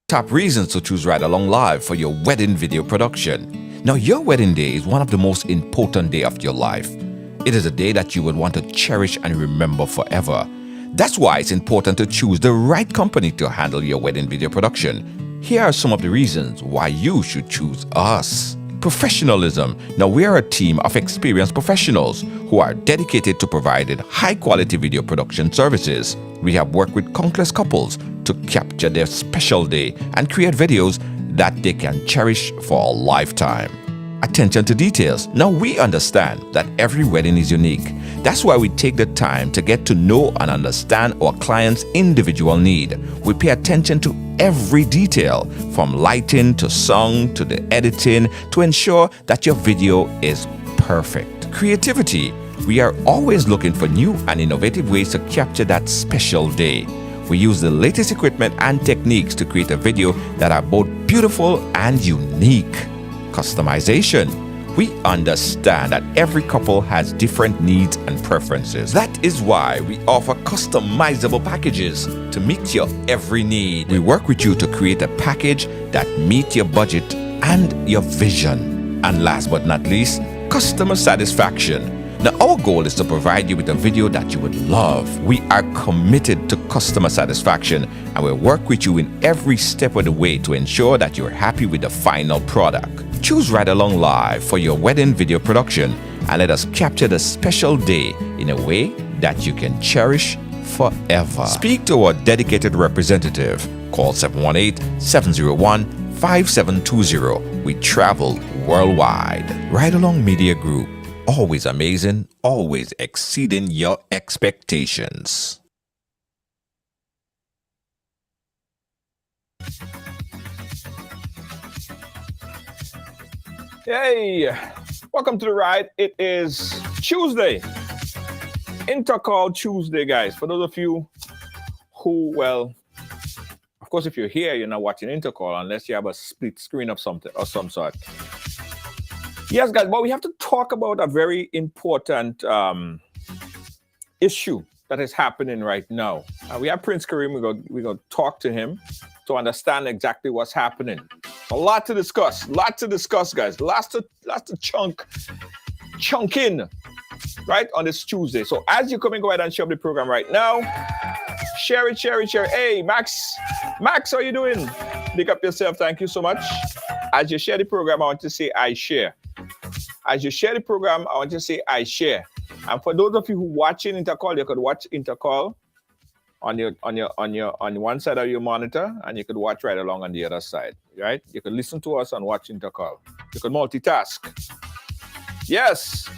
Top reasons to choose Ride Along Live for your wedding video production. Now, your wedding day is one of the most important days of your life. It is a day that you would want to cherish and remember forever. That's why it's important to choose the right company to handle your wedding video production. Here are some of the reasons why you should choose us. Professionalism. Now, we are a team of experienced professionals who are dedicated to providing high-quality video production services. We have worked with countless couples to capture their special day and create videos that they can cherish for a lifetime. Attention to details. Now, we understand that every wedding is unique. That's why we take the time to get to know and understand our client's individual need. We pay attention to every detail, from lighting to song to the editing, to ensure that your video is perfect. Creativity. We are always looking for new and innovative ways to capture that special day. We use the latest equipment and techniques to create a video that are both beautiful and unique. Customization. We understand that every couple has different needs and preferences. That is why we offer customizable packages to meet your every need. We work with you to create a package that meets your budget and your vision. And last but not least, customer satisfaction. Now, our goal is to provide you with a video that you would love. We are committed to customer satisfaction, and we work with you in every step of the way to ensure that you're happy with the final product. Choose Ride Along Live for your wedding video production, and let us capture the special day in a way that you can cherish forever. Speak to our dedicated representative. Call 718-701-5720. We travel worldwide. Ride Along Media Group. Always amazing, always exceeding your expectations. Hey, welcome to the ride. It is Tuesday, Intercall Tuesday, guys. For those of you who, well, of course, if you're here, you're not watching Intercall unless you have a split screen of something or some sort. Yes, guys, but we have to talk about a very important issue that is happening right now. We have Prince Kareem. We're going to talk to him to understand exactly what's happening. A lot to discuss, guys. Lots to chunk in, right, on this Tuesday. So as you come and go ahead and share the program right now, share it. Hey, Max, how you doing? Pick up yourself. Thank you so much. As you share the program, I want to say I share. As you share the program, I want to say I share. And for those of you who watching Intercall, you could watch Intercall on one side of your monitor, and you could watch right along on the other side, right? You could listen to us and watch Intercall. You could multitask. Yes.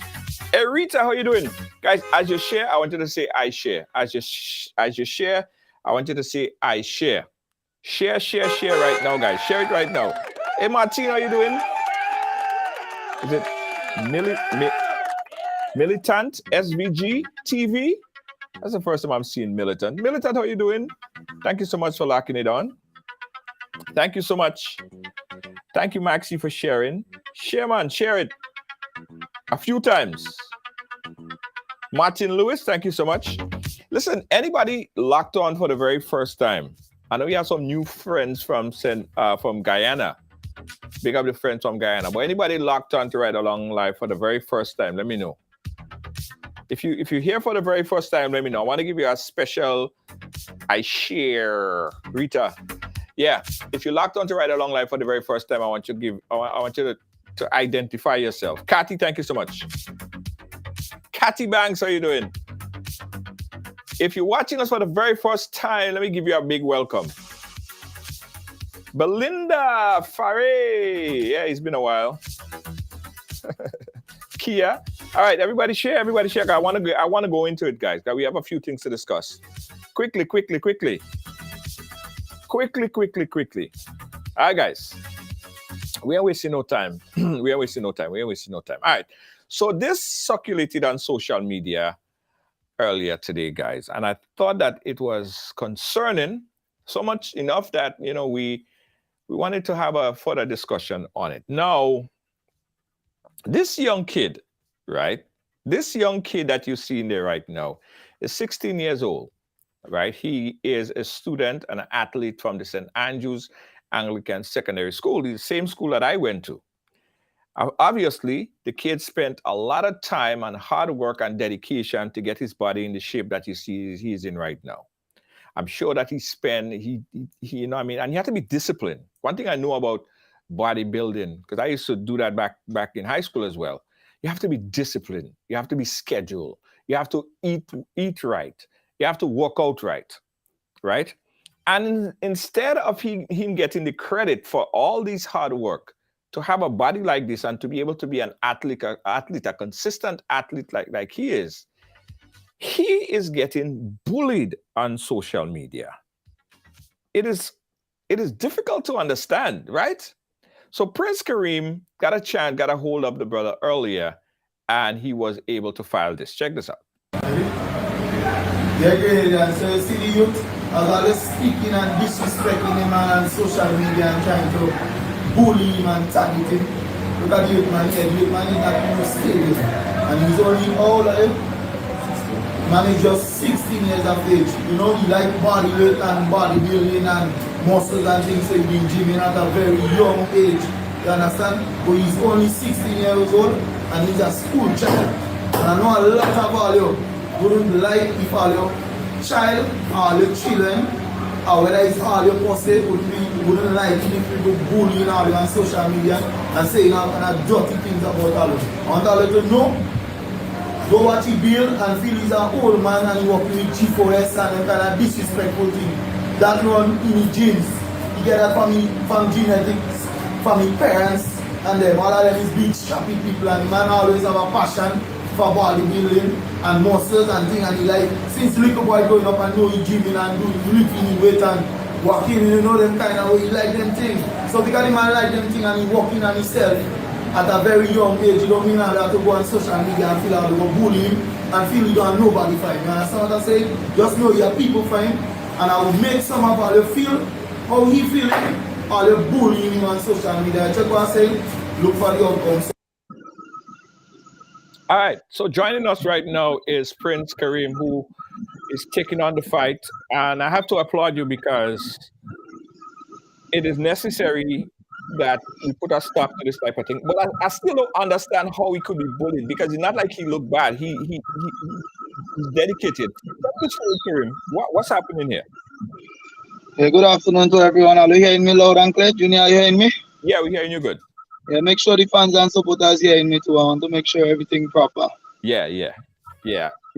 Hey, Rita, how you doing? Guys, as you share, I want you to say I share. As you share, I want you to say I share. Share right now, guys. Share it right now. Hey, Martine, how you doing? Is it Militant SVG TV? That's the first time I'm seeing Militant. Militant, how you doing? Thank you so much for locking it on. Thank you so much. Thank you, Maxie, for sharing. Share, man. Share it a few times. Martin Lewis, thank you so much. Listen, anybody locked on for the very first time? I know we have some new friends from Guyana. Big up the friends from Guyana. But anybody locked on to Ride Along Live for the very first time, let me know. If you're here for the very first time, let me know. I want to give you a special I share. Rita. Yeah. If you locked onto Ride Along Live for the very first time, I want you to identify yourself. Kathy, thank you so much. Kathy Banks, how you doing? If you're watching us for the very first time, let me give you a big welcome. Belinda Faray. Yeah, it's been a while. Kia. All right, everybody share. I want to go into it, guys. We have a few things to discuss. Quickly. All right, guys. We ain't wasting no time. All right. So this circulated on social media earlier today, guys, and I thought that it was concerning, so much enough that we wanted to have a further discussion on it. Now, this young kid, right? This young kid that you see in there right now is 16 years old, right? He is a student and an athlete from the St. Andrews Anglican Secondary School, the same school that I went to. Obviously, the kid spent a lot of time and hard work and dedication to get his body in the shape that you see he's in right now. I'm sure that he you know what I mean? And you have to be disciplined. One thing I know about bodybuilding, because I used to do that back in high school as well, you have to be disciplined. You have to be scheduled. You have to eat right. You have to work out right? And instead of him getting the credit for all this hard work, to have a body like this and to be able to be an athlete, a consistent athlete like he is getting bullied on social media. It is difficult to understand, right? So Prince Kareem got a hold of the brother earlier, and he was able to file this. Check this out. Yeah, so you see the youth as always speaking and disrespecting him on social media and trying to bully him and target him. Look at the youth man here, the youth man is not in the stadium. And he's only all man is just 16 years of age. You know, he like body weight and bodybuilding and muscles and things, so he's been gymming at a very young age. You understand? But he's only 16 years old and he's a school child. And I know a lot of all you wouldn't like if all your child, all your children, or whether it's all your posse, wouldn't like if people bullying all you on social media and saying all kind of dirty things about all of you. I want all of you to know, go watch he build and feel he's an old man and he working with G4S and kind of disrespectful thing. That run in his genes. He get that from genetics, from his parents, and them. All of them is big, strappy people, and the man always have a passion for bodybuilding and muscles and things, and he like, since little boy growing up and know he gymming and doing lifting in weight and walking, you know them kind of way, he like them things. So because the man like them things and he walking on himself at a very young age, you don't mean that to go on social media and feel like they go bully him and feel you don't have nobody for him. You understand what I'm saying? Just know you have people for him, and I will make some of all you feel how he feeling, all you bullying him on social media. Check what I'm saying, look for the outcomes. All right, so joining us right now is Prince Kareem, who is taking on the fight. And I have to applaud you because it is necessary that we put a stop to this type of thing. But I still don't understand how he could be bullied, because it's not like he looked bad. He's dedicated. Kareem, what's happening here? Hey, good afternoon to everyone. Are you hearing me loud and clear? Junior, are you hearing me? Yeah, we're hearing you good. Yeah, make sure the fans and supporters hearing me too. I want to make sure everything proper. Yeah,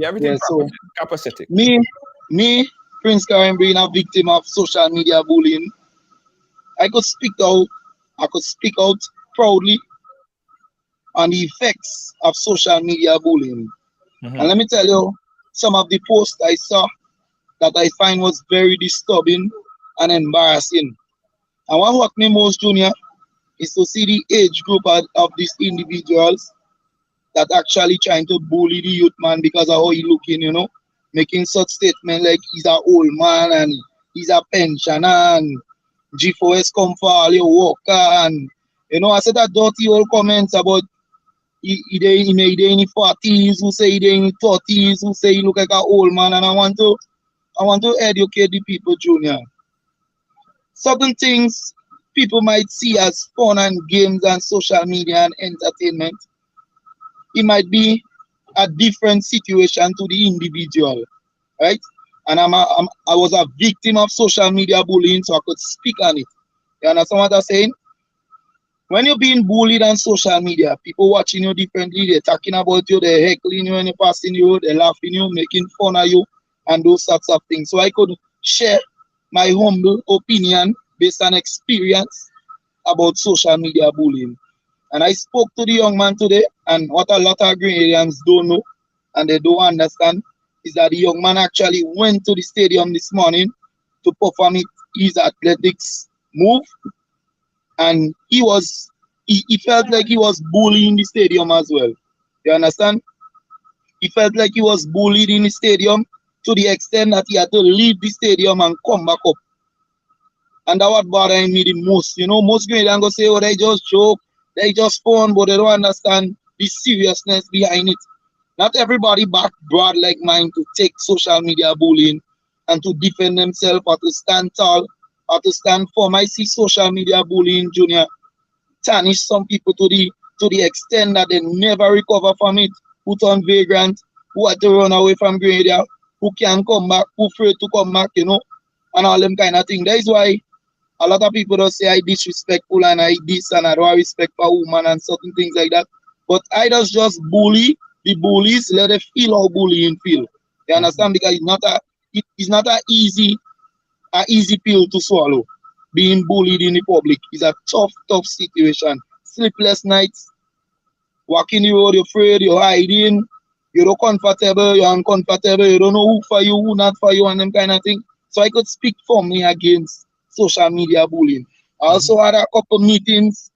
everything proper. Capacity. Me, Prince Kareem, being a victim of social media bullying, I could speak out proudly on the effects of social media bullying. And let me tell you, some of the posts I saw that I find was very disturbing and embarrassing. And what hurt me most, Junior, is to see the age group of these individuals that actually trying to bully the youth man because of how he looking, you know, making such statement like he's an old man and he's a pensioner and G4S come for all your worker, and you know, I said that dirty old comments about he in the 40s, who say he in the 30s, who say he look like an old man, and I want to educate the people, Junior. Certain things people might see as fun and games and social media and entertainment. It might be a different situation to the individual, right? And I was a victim of social media bullying, so I could speak on it. You understand what I'm saying? When you're being bullied on social media, people watching you differently, they're talking about you, they're heckling you when you're passing you, they're laughing you, making fun of you, and those sorts of things. So I could share my humble opinion based on experience about social media bullying. And I spoke to the young man today, and what a lot of Grenadians don't know and they don't understand is that the young man actually went to the stadium this morning to perform his athletics move, and he felt like he was bullying the stadium as well. You understand? He felt like he was bullied in the stadium to the extent that he had to leave the stadium and come back up. And that what bothering me the most. You know, most Grenadians go say, oh, they just joke, they just fun, but they don't understand the seriousness behind it. Not everybody back broad like mine to take social media bullying and to defend themselves or to stand tall or to stand firm. I see social media bullying, Junior, tarnish some people to the extent that they never recover from it, who turn vagrant, who had to run away from Grenada, who can't come back, who afraid to come back, you know, and all them kind of things. That is why a lot of people don't say I disrespectful and I this and I don't have respect for women and certain things like that. But I just bully the bullies, let them feel how bullying feel. You understand? Because it's not a easy pill to swallow. Being bullied in the public is a tough situation. Sleepless nights, walking the road, you're afraid, you're hiding, you're not comfortable, you're uncomfortable, you don't know who for you, who not for you, and them kind of thing. So I could speak for me against social media bullying. I also had a couple meetings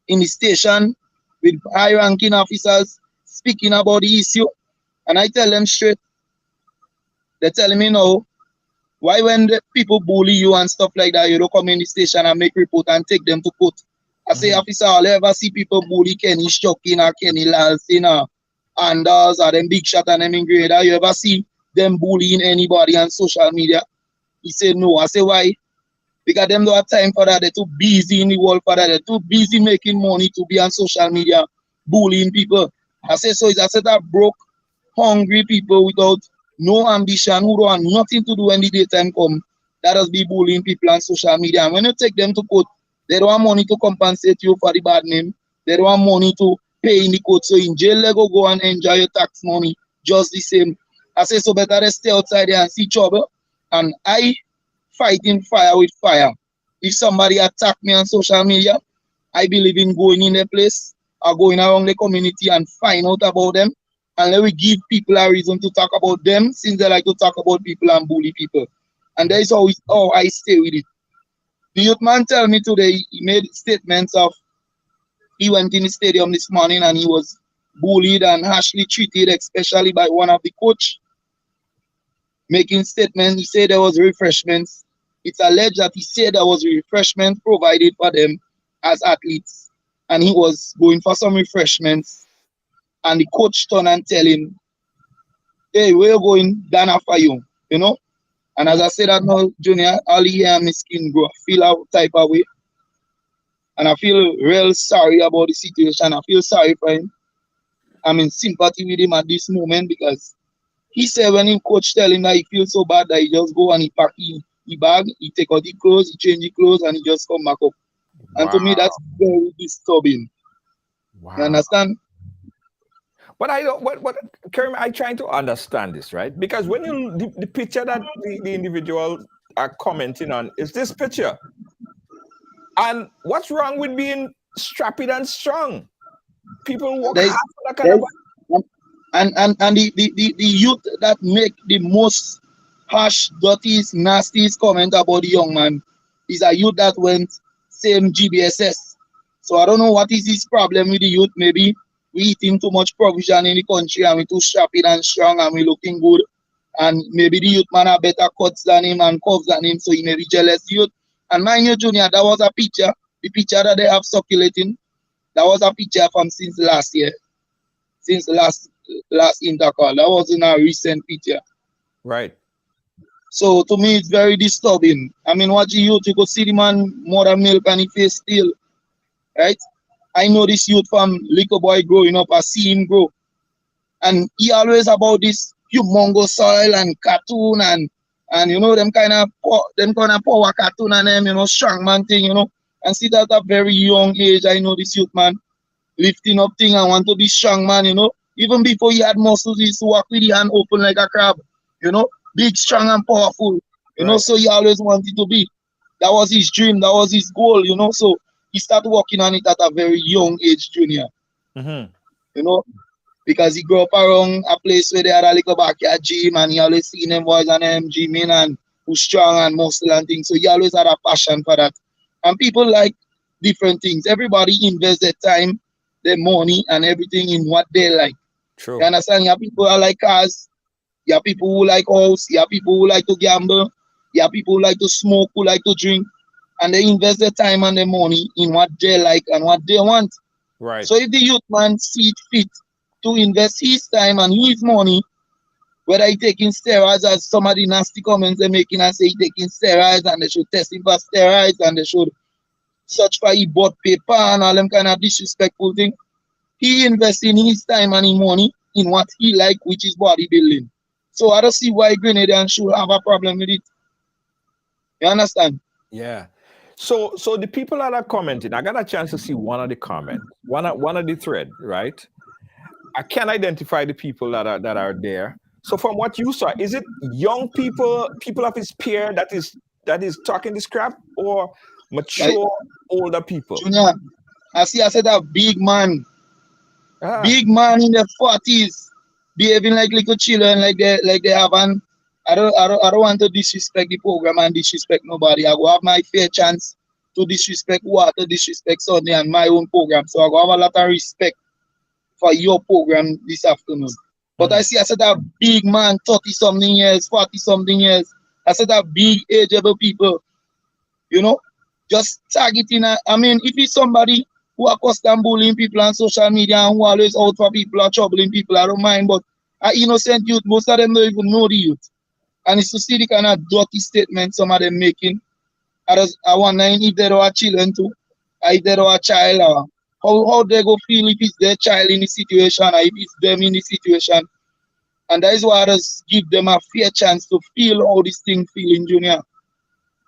in the station with high-ranking officers speaking about the issue, and I tell them straight, they're telling me no. Why when the people bully you and stuff like that, you don't come in the station and make report and take them to court? I say, officer, I'll ever see people bully Kenny Shocking or Kenny Lalsin or Anders or them big shot and them in grade. You ever see them bullying anybody on social media? He said no. I say why? Because them don't have time for that. They're too busy in the world for that. They're too busy making money to be on social media bullying people. I say so it's a set of broke, hungry people without no ambition, who don't have nothing to do when the daytime come. That does be bullying people on social media. And when you take them to court, they don't have money to compensate you for the bad name. They don't have money to pay in the court. So in jail, they go and enjoy your tax money just the same. I say so better they stay outside there and see trouble. And I fighting fire with fire. If somebody attack me on social media, I believe in going in their place or going around the community and find out about them. And let me give people a reason to talk about them since they like to talk about people and bully people. And that is how I stay with it. The youth man tell me today, he made statements of he went in the stadium this morning and he was bullied and harshly treated, especially by one of the coach. Making statements, he said there was refreshments. It's alleged that he said there was refreshment provided for them as athletes. And he was going for some refreshments. And the coach turned and tell him, hey, where you going? Dana for you, you know? And as I said that now, Junior, all here my skin grow. I feel a type of way. And I feel real sorry about the situation. I feel sorry for him. I'm in sympathy with him at this moment because he said when him coach tell him that he feels so bad that he just go and he pack his bag, he take out the clothes, he change the clothes, and he just come back up. And to me, that's very disturbing. Wow. You understand? But I don't. What Kareem, I trying to understand this, right? Because when you the picture that the individual are commenting on is this picture, and what's wrong with being strappy and strong? People work hard for that kind of. And the youth that make the most harsh, dirtiest, nastiest comment about the young man is a youth that went same GBSS. So I don't know what is his problem with the youth. Maybe we eating too much provision in the country and we too strappy and strong and we looking good. And maybe the youth man have better cuts than him and curves than him, so he may be jealous youth. And mind you, Junior, that was a picture, the picture that they have circulating, that was a picture from since last year, since last intercall. That wasn't a recent picture. Right. So to me, it's very disturbing. I mean, watch the youth, you could see the man more than milk and he face still, right? I know this youth from Liquor Boy growing up, I see him grow. And he always about this humongous soil and cartoon and you know them kind of power cartoon and them, you know, strong man thing, you know. And see that at a very young age, I know this youth man lifting up thing and want to be strong man, you know. Even before he had muscles, he used to walk with the hand open like a crab, you know, big, strong and powerful, you know. Right. So he always wanted to be. That was his dream, that was his goal, you know. So he started working on it at a very young age, Junior, Mm-hmm. you know, because he grew up around a place where they had a little backyard gym and he always seen them boys and them gymming and who's strong and muscle and things. So he always had a passion for that. And people like different things. Everybody invests their time, their money and everything in what they like. You True. understand? You have people who like cars, you have people who like house, you have people who like to gamble, you have people who like to smoke, who like to drink, and they invest their time and their money in what they like and what they want. Right. So if the youth man see it fit to invest his time and his money, whether he taking steroids as some of the nasty comments they're making and say he taking steroids and they should test him for steroids and they should search for he bought paper and all them kind of disrespectful thing. He investing his time and his money in what he like, which is bodybuilding. So I don't see why Grenadian should have a problem with it. You understand? Yeah. So the people that are commenting, I got a chance to see one of the comments, one of the thread, right? I can identify the people that are there. So from what you saw, is it young people, people of his peer that is talking this crap, or Like mature older people? Junior, I said a Ah, big man in their 40s behaving like little children, like they have an I don't want to disrespect the program and disrespect nobody. I go have my fair chance to disrespect water, disrespect Sunday and my own program. So I go have a lot of respect for your program this afternoon. But mhm. I said that big man, 30 something years, 40 something years. I said that big ageable people, you know, just targeting. I mean, if it's somebody who are custom bullying people on social media and who always out for people or troubling people, I don't mind. But innocent youth, most of them don't even know the youth. And it's to see the kind of dirty statements some of them making. I wonder if they are children too, or if they are a child, or how they go feel if it's their child in the situation, or if it's them in the situation. And that is why I just give them a fair chance to feel how this thing feeling, Junior.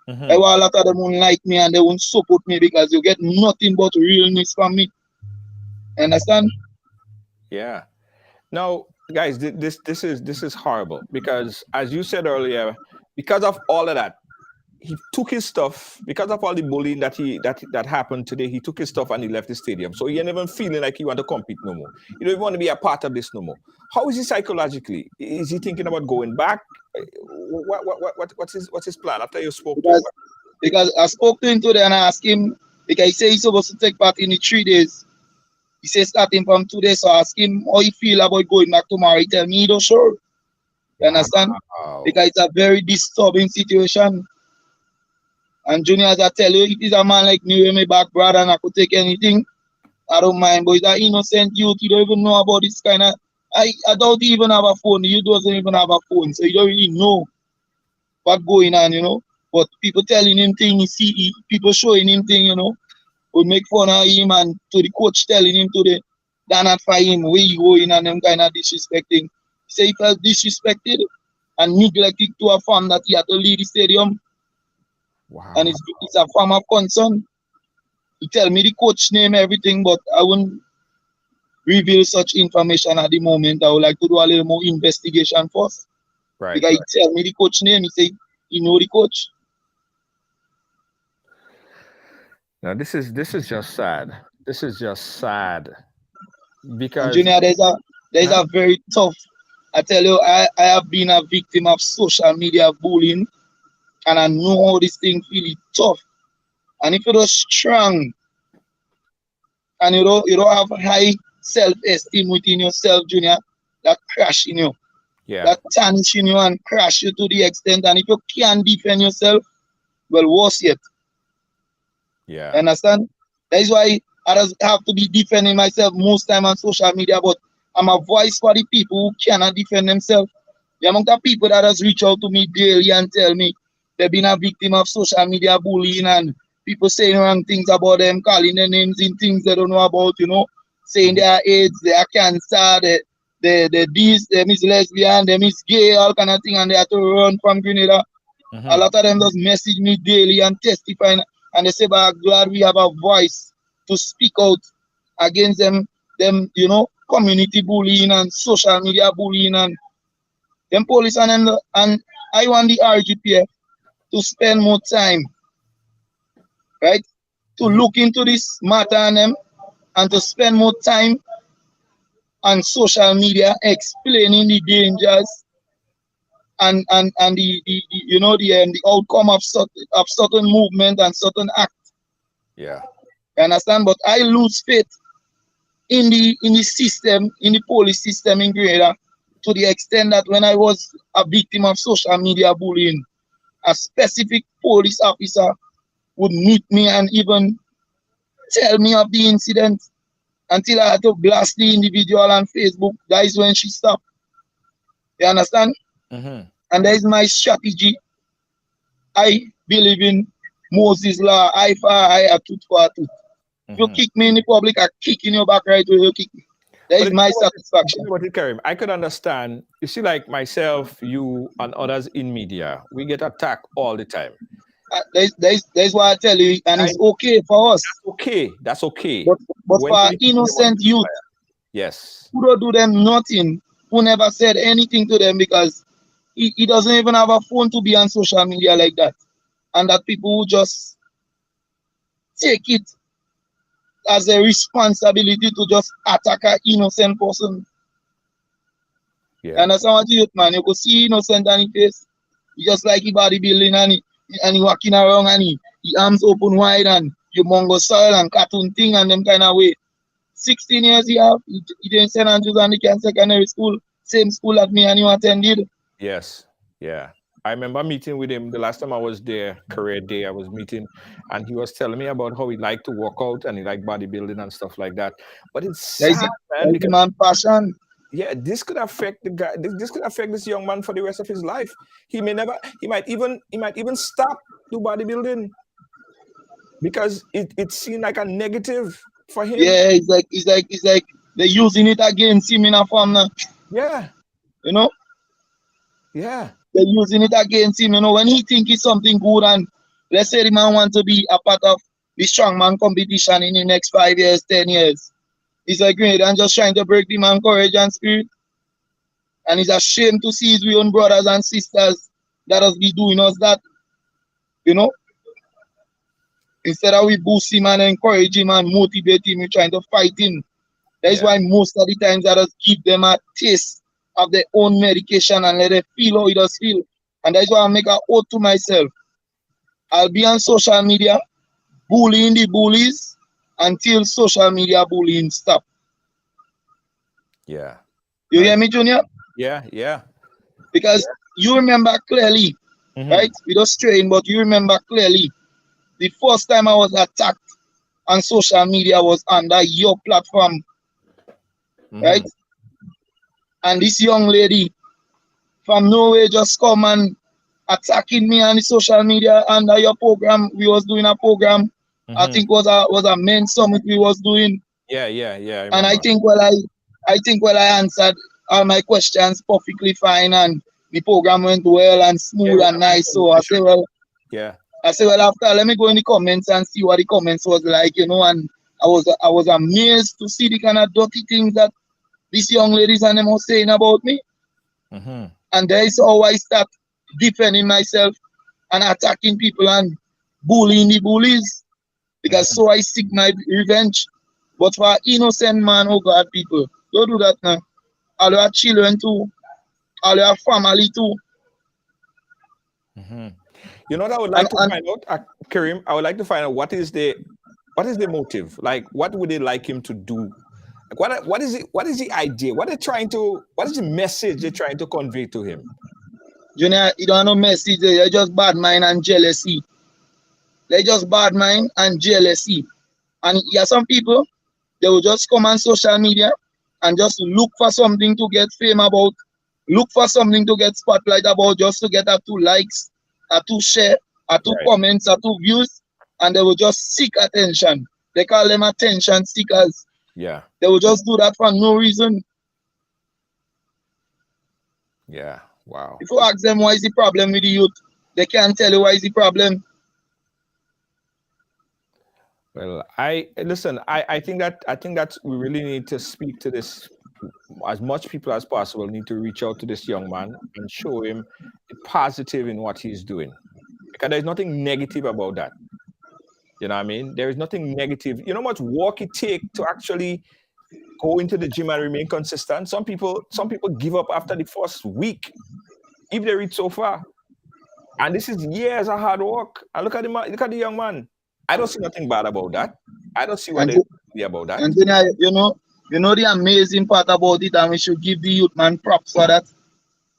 I Mhm. want a lot of them won't like me and they won't support me because you get nothing but realness from me. Understand? Yeah. Now, guys, this is horrible because, as you said earlier, because of all of that, he took his stuff because of all the bullying that happened today. He took his stuff and he left the stadium. So he ain't even feeling like he want to compete no more. He don't even want to be a part of this no more. How is he psychologically? Is he thinking about going back? What's his plan after you spoke to him? Because because I spoke to him today and I asked him, because he said he's supposed to take part in the 3 days. He said starting from today, so I asked him how he feel about going back tomorrow. He tell me he don't sure. You understand? Wow. Because it's a very disturbing situation. And Junior, as I tell you, if it's a man like me with my back brother and I could take anything, I don't mind. But it's an innocent youth, you don't even know about this kind of. I doubt he even have a phone. You doesn't even have a phone, so you don't really know what going on, you know. But people telling him things, people showing him things, you know, would make fun of him and to the coach telling him to the they're not for him, where you going and them kind of disrespecting. He say he felt disrespected and neglected to a fan that he had to leave the stadium and Wow. it's a form of concern. He tell me the coach name, everything, but I wouldn't reveal such information at the moment. I would like to do a little more investigation first. Right, Because right. he tell me the coach name, he say he know the coach. Now this is just sad. This is just sad And because Junior, there's uh, a very tough. I tell you, I have been a victim of social media bullying, and I know how this thing really tough. And if you're strong and you don't have high self-esteem within yourself, Junior, that crash in you, yeah, that tarnish in you and crash you to the extent. And if you can't defend yourself, well, worse yet. yeah. Understand? That is why I just have to be defending myself most time on social media, but I'm a voice for the people who cannot defend themselves. The amount of people that has reached out to me daily and tell me they've been a victim of social media bullying and people saying wrong things about them, calling their names in things they don't know about, you know, saying they are AIDS, they are cancer, them is lesbian, them is gay, all kind of thing, and they have to run from Grenada. A lot of them just message me daily and testify, and they say, "But glad we have a voice to speak out against them, community bullying and social media bullying and them police and I want the RGPF to spend more time, right, to look into this matter and to spend more time on social media explaining the dangers and the outcome of certain movement and certain act. Yeah. You understand? But I lose faith in the system, in the police system in Grenada, to the extent that when I was a victim of social media bullying, a specific police officer would meet me and even tell me of the incident until I had to blast the individual on Facebook. That is when she stopped. You understand? And that is my strategy. I believe in Moses' law, eye for eye, a tooth for a tooth. You kick me in the public, I kick in your back right where you kick me. That is my satisfaction. What it, Karim, I could understand. You see, like myself, you, and others in media, we get attacked all the time. That's why I tell you, and it's okay for us. That's okay. That's okay. But for innocent youth, yes, who don't do them nothing, who never said anything to them because he doesn't even have a phone to be on social media like that. And that people who just take it as a responsibility to just attack an innocent person. Yeah. And that's how youth, man. You could see innocent on his face. He just like he bodybuilding and he walking around and he arms open wide and you mongo soil and cartoon thing and them kind of way. 16 years he have. He didn't St. Andrews and the secondary school, same school as me, and you attended. Yes. Yeah. I remember meeting with him the last time I was there, career day, I was meeting, and he was telling me about how he liked to work out and he liked bodybuilding and stuff like that. But it's sad, man, because man passion. Yeah, this could affect the guy. This could affect this young man for the rest of his life. He might even stop do bodybuilding because it's seen like a negative for him. Yeah, it's like they're using it against him in a form now. Yeah. You know? Yeah. They're using it against him, when he think it's something good and let's say the man want to be a part of the strongman competition in the next 5 years, 10 years. He's agreed and just trying to break the man courage and spirit. And he's ashamed to see his own brothers and sisters that us be doing us that. Instead of we boost him and encourage him and motivate him, we're trying to fight him. That's why most of the times I just give them a taste of their own medication and let them feel how it does feel. And that's why I make an oath to myself. I'll be on social media bullying the bullies until social media bullying stop. Yeah. You hear me, Junior? Yeah. Because you remember clearly, right? We don't strain, but you remember clearly the first time I was attacked on social media was under your platform, right? And this young lady from nowhere just come and attacking me on the social media under your program. We was doing a program. I think was a men's summit we was doing. Yeah. And I think I answered all my questions perfectly fine and the program went well and smooth and nice. So I say, well, after let me go in the comments and see what the comments was like, and I was amazed to see the kind of dirty things that these young ladies and them was saying about me. And there is how I start defending myself and attacking people and bullying the bullies. Because so I seek my revenge. But for innocent man, oh God, people, don't do that now. All your children too. All your family too. You know what I would like to find out, Kareem? I would like to find out what is the motive? Like, what would they like him to do? Like, what is the idea? What is the message they're trying to convey to him? Junior, you don't know message. They're just bad mind and jealousy. They're just bad mind and jealousy. And some people, they will just come on social media and just look for something to get fame about, look for something to get spotlight about, just to get 2 likes, 2 share, 2 comments, 2 views, and they will just seek attention. They call them attention seekers. Yeah. They will just do that for no reason. Yeah. Wow. If you ask them why is the problem with the youth, they can't tell you why is the problem. Well, I listen. I think that we really need to speak to this. As much people as possible need to reach out to this young man and show him the positive in what he's doing, because there's nothing negative about that. You know what I mean? There is nothing negative. You know how much work it take to actually go into the gym and remain consistent. Some people give up after the first week if they reach so far. And this is years of hard work. And look at the young man. I don't see nothing bad about that. I don't see what And they be about that. and then you know the amazing part about it, and we should give the youth man props for that,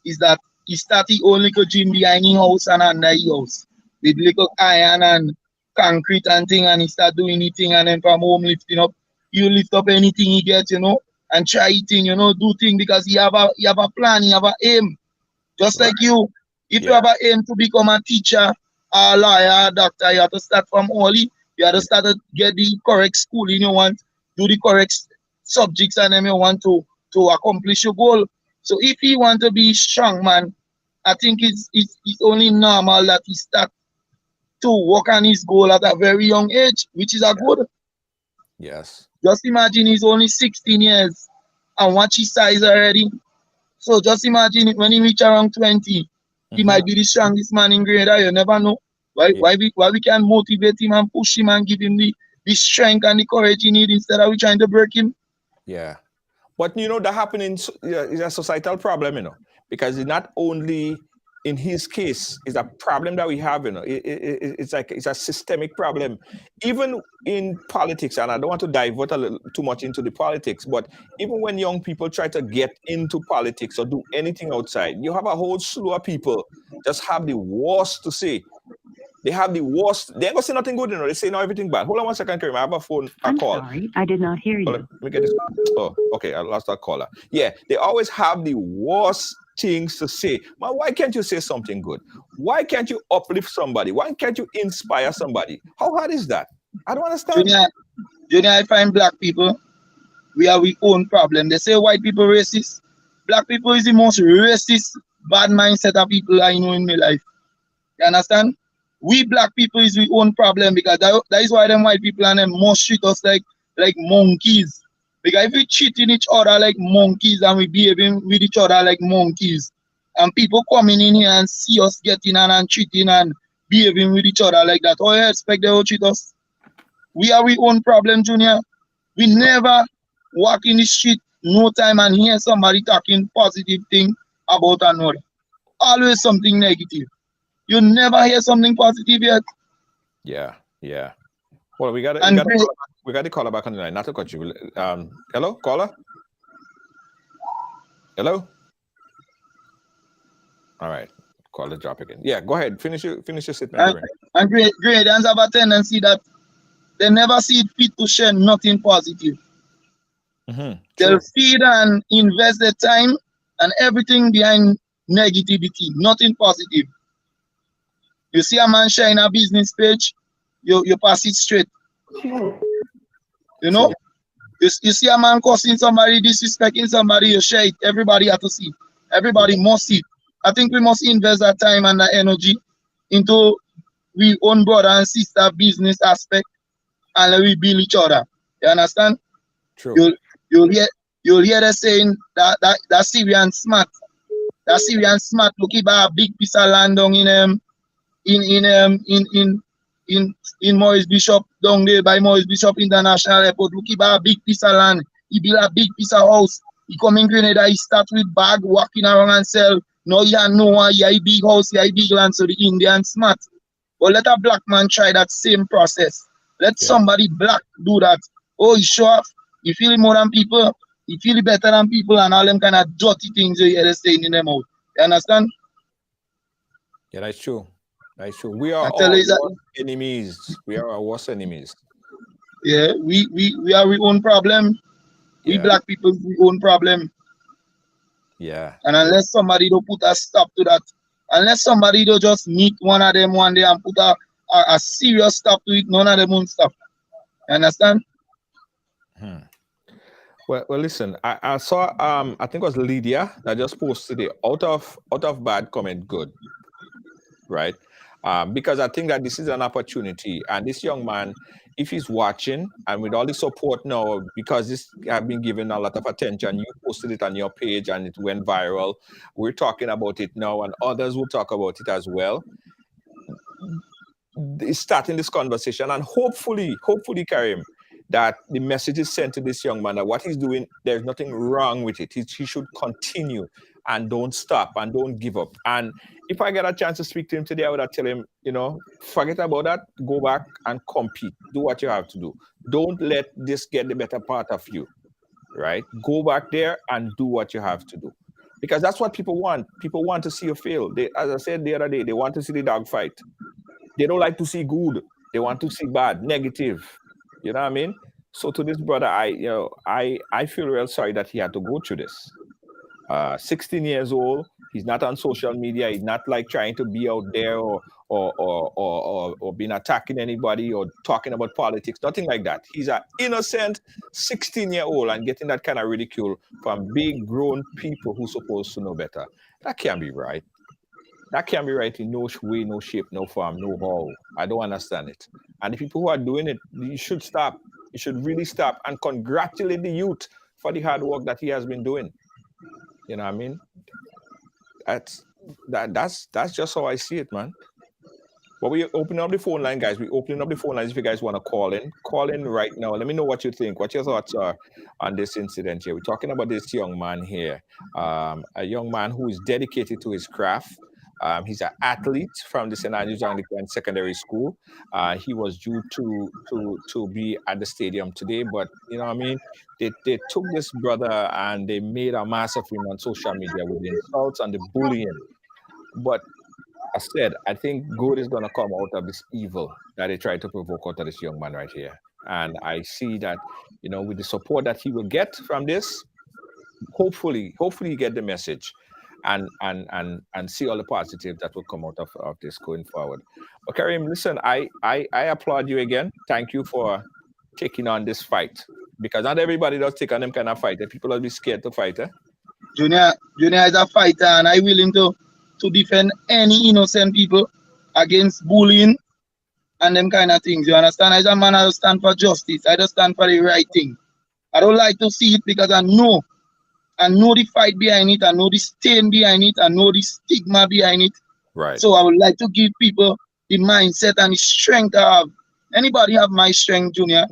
is that he started only to gym behind his house and under his house with little iron and concrete and thing, and he start doing anything, and then from home lifting up, you lift up anything he gets, and try eating, do thing because he have a plan, he have a aim. Just Right. like you, if you Yeah. have an aim to become a teacher, a lawyer, a doctor, you have to start from early. You have to Yeah. start to get the correct schooling you want, do the correct subjects, and then you want to accomplish your goal. So if he want to be strong, man, I think it's only normal that he start to work on his goal at a very young age, which is a good. Yes. Just imagine he's only 16 years and watch his size already. So just imagine it when he reach around 20, he Hmm. might be the strongest man in grade. You never know. Yeah. Why we can motivate him and push him and give him the strength and the courage he need instead of we trying to break him. Yeah. But that happening is a societal problem, because it's not only in his case, it's a problem that we have, it's like it's a systemic problem. Even in politics, and I don't want to divert a little too much into the politics, but even when young people try to get into politics or do anything outside, you have a whole slew of people just have the worst to say. They have the worst. They ain't gonna say nothing good, They say no everything bad. Hold on one second, Kareem. I have a call. Sorry, I did not hear Hold you. on, let me get this. Oh, okay. I lost that caller. Yeah, they always have the worst things to say. Man, why can't you say something good? Why can't you uplift somebody? Why can't you inspire somebody? How hard is that? I don't understand. Junior, I find black people, we have our own problem. They say white people racist. Black people is the most racist, bad mindset of people I know in my life. You understand? We black people is we own problem because that is why them white people and them must treat us like monkeys. Because if we cheating each other like monkeys and we behaving with each other like monkeys, and people coming in here and see us getting and cheating and behaving with each other like that, how you expect they will treat us? We are we own problem, Junior. We never walk in the street no time and hear somebody talking positive thing about another. Always something negative. You never hear something positive yet. Yeah, yeah. Well, we got to And we got to call back on the line. Not to cut you. Hello, caller. Hello. All right. Call the drop again. Yeah, go ahead. Finish your statement. and gradients have a tendency that they never see it fit to share nothing positive. They'll feed and invest their time and everything behind negativity, nothing positive. You see a man sharing a business page, you pass it straight. You know? You see a man cussing somebody, disrespecting somebody, you share it. Everybody has to see. Everybody must see it. I think we must invest that time and that energy into we own brother and sister business aspect and let we build each other. You understand? True. You'll hear them saying that Syrian smart. That Syrian smart look buy a big piece of land down in Maurice Bishop down there by Maurice Bishop International Airport. Look buy a big piece of land. He build a big piece of house. He come in Grenada, he start with bag walking around and sell. Now you know one, yeah, he big house, yeah, he big land, so the Indian smart. But let a black man try that same process. Let somebody black do that. Oh, he show off. He feel more than people. He feel better than people and all them kind of dirty things you hear saying in them out. You understand? Yeah, that's true. That's true. We are all worst enemies. We are our worst enemies. Yeah, we are our own problem. We black people, we own problem. Yeah. And unless somebody don't put a stop to that, unless somebody don't just meet one of them one day and put a serious stop to it, none of them won't stop. You understand? Well, listen. I saw. I think it was Lydia that just posted it. Out of bad, comment good, right? Because I think that this is an opportunity, and this young man, if he's watching, and with all the support now, because this have been given a lot of attention, you posted it on your page and it went viral. We're talking about it now, and others will talk about it as well. It's starting this conversation, and hopefully, Karim, that the message is sent to this young man that what he's doing, there's nothing wrong with it. He should continue and don't stop and don't give up. And if I get a chance to speak to him today, I would tell him, forget about that, go back and compete, do what you have to do. Don't let this get the better part of you, right? Go back there and do what you have to do. Because that's what people want. People want to see you fail. As I said the other day, they want to see the dog fight. They don't like to see good. They want to see bad, negative. You know what I mean? So to this brother, I feel real sorry that he had to go through this. 16 years old. He's not on social media. He's not like trying to be out there or being attacking anybody or talking about politics. Nothing like that. He's an innocent 16-year-old and getting that kind of ridicule from big grown people who's supposed to know better. That can't be right. That can't be right in no way, no shape, no form, no how. I don't understand it. And the people who are doing it, you should stop. You should really stop and congratulate the youth for the hard work that he has been doing. You know what I mean? That's just how I see it, man. But we open up the phone line, guys. We're opening up the phone lines if you guys want to call in. Call in right now. Let me know what you think, what your thoughts are on this incident here. We're talking about this young man here, a young man who is dedicated to his craft. He's an athlete from the St. Andrews Anglican Secondary School. He was due to be at the stadium today, but you know what I mean? They took this brother and they made a mass of him on social media with the insults and the bullying. But I said, I think good is going to come out of this evil that they tried to provoke out of this young man right here. And I see that, with the support that he will get from this, hopefully you get the message. And see all the positive that will come out of this going forward. But Kareem, listen, I applaud you again. Thank you for taking on this fight. Because not everybody does take on them kind of fight. People will be scared to fight, eh? Junior is a fighter and I willing to defend any innocent people against bullying and them kind of things. You understand? As a man, I stand for justice. I just stand for the right thing. I don't like to see it because I know the fight behind it, I know the stain behind it, I know the stigma behind it. Right. So I would like to give people the mindset and the strength I have. Anybody have my strength, Junior?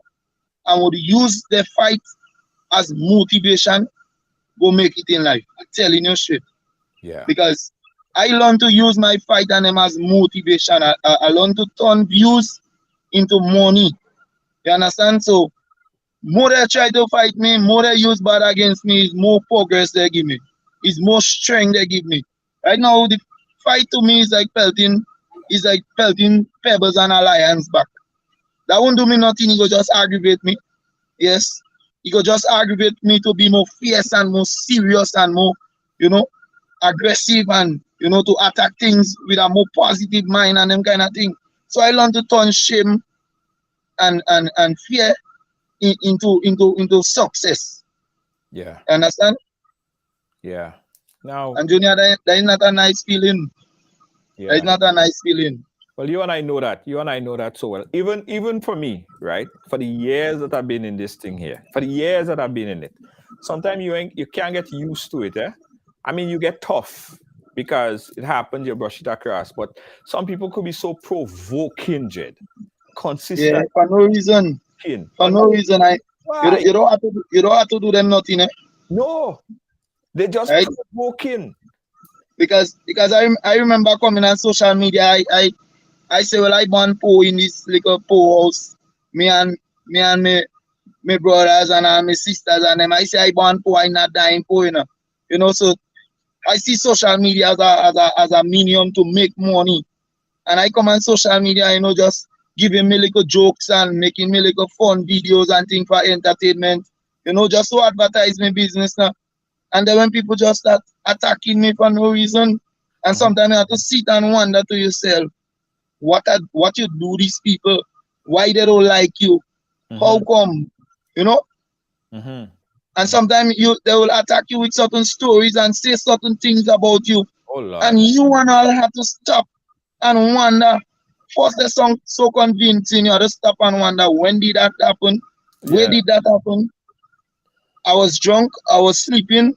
I would use the fight as motivation, go make it in life. I'm telling you straight. Yeah. Because I learned to use my fight and them as motivation. I learned to turn views into money. You understand? So more they try to fight me, more they use bad against me, is more progress they give me. Is more strength they give me. Right now, the fight to me is like pelting pebbles and a lion's back. That won't do me nothing, he go just aggravate me. Yes. He go just aggravate me to be more fierce and more serious and more, aggressive and, to attack things with a more positive mind and them kind of thing. So I learned to turn shame and fear into success. Yeah. Understand? Yeah. Now, and Junior, that is not a nice feeling. Yeah. That is not a nice feeling. Well, you and I know that. You and I know that so well. Even for me, right? For the years that I've been in this thing here, for the years that I've been in it, sometimes you can't get used to it. I mean, you get tough because it happens. You brush it across. But some people could be so provoking, Jed, consistent. Yeah, for no reason. For no reason. You don't have to do them nothing. No, they just right? provoking. Because I remember coming on social media. I say, well, I born poor in this little poor house. Me and my brothers and my sisters and them. I say I born poor, I not dying poor, So I see social media as a medium to make money. And I come on social media, just giving me little jokes and making me little fun videos and things for entertainment. Just to advertise my business now. And then when people just start attacking me for no reason, and sometimes you have to sit and wonder to yourself, what you do these people, why they don't like you, how come, And sometimes they will attack you with certain stories and say certain things about you. Oh Lord. And you and all have to stop and wonder. First, the song so convincing, you have to stop and wonder, when did that happen? Where Yeah. did that happen? I was drunk, I was sleeping.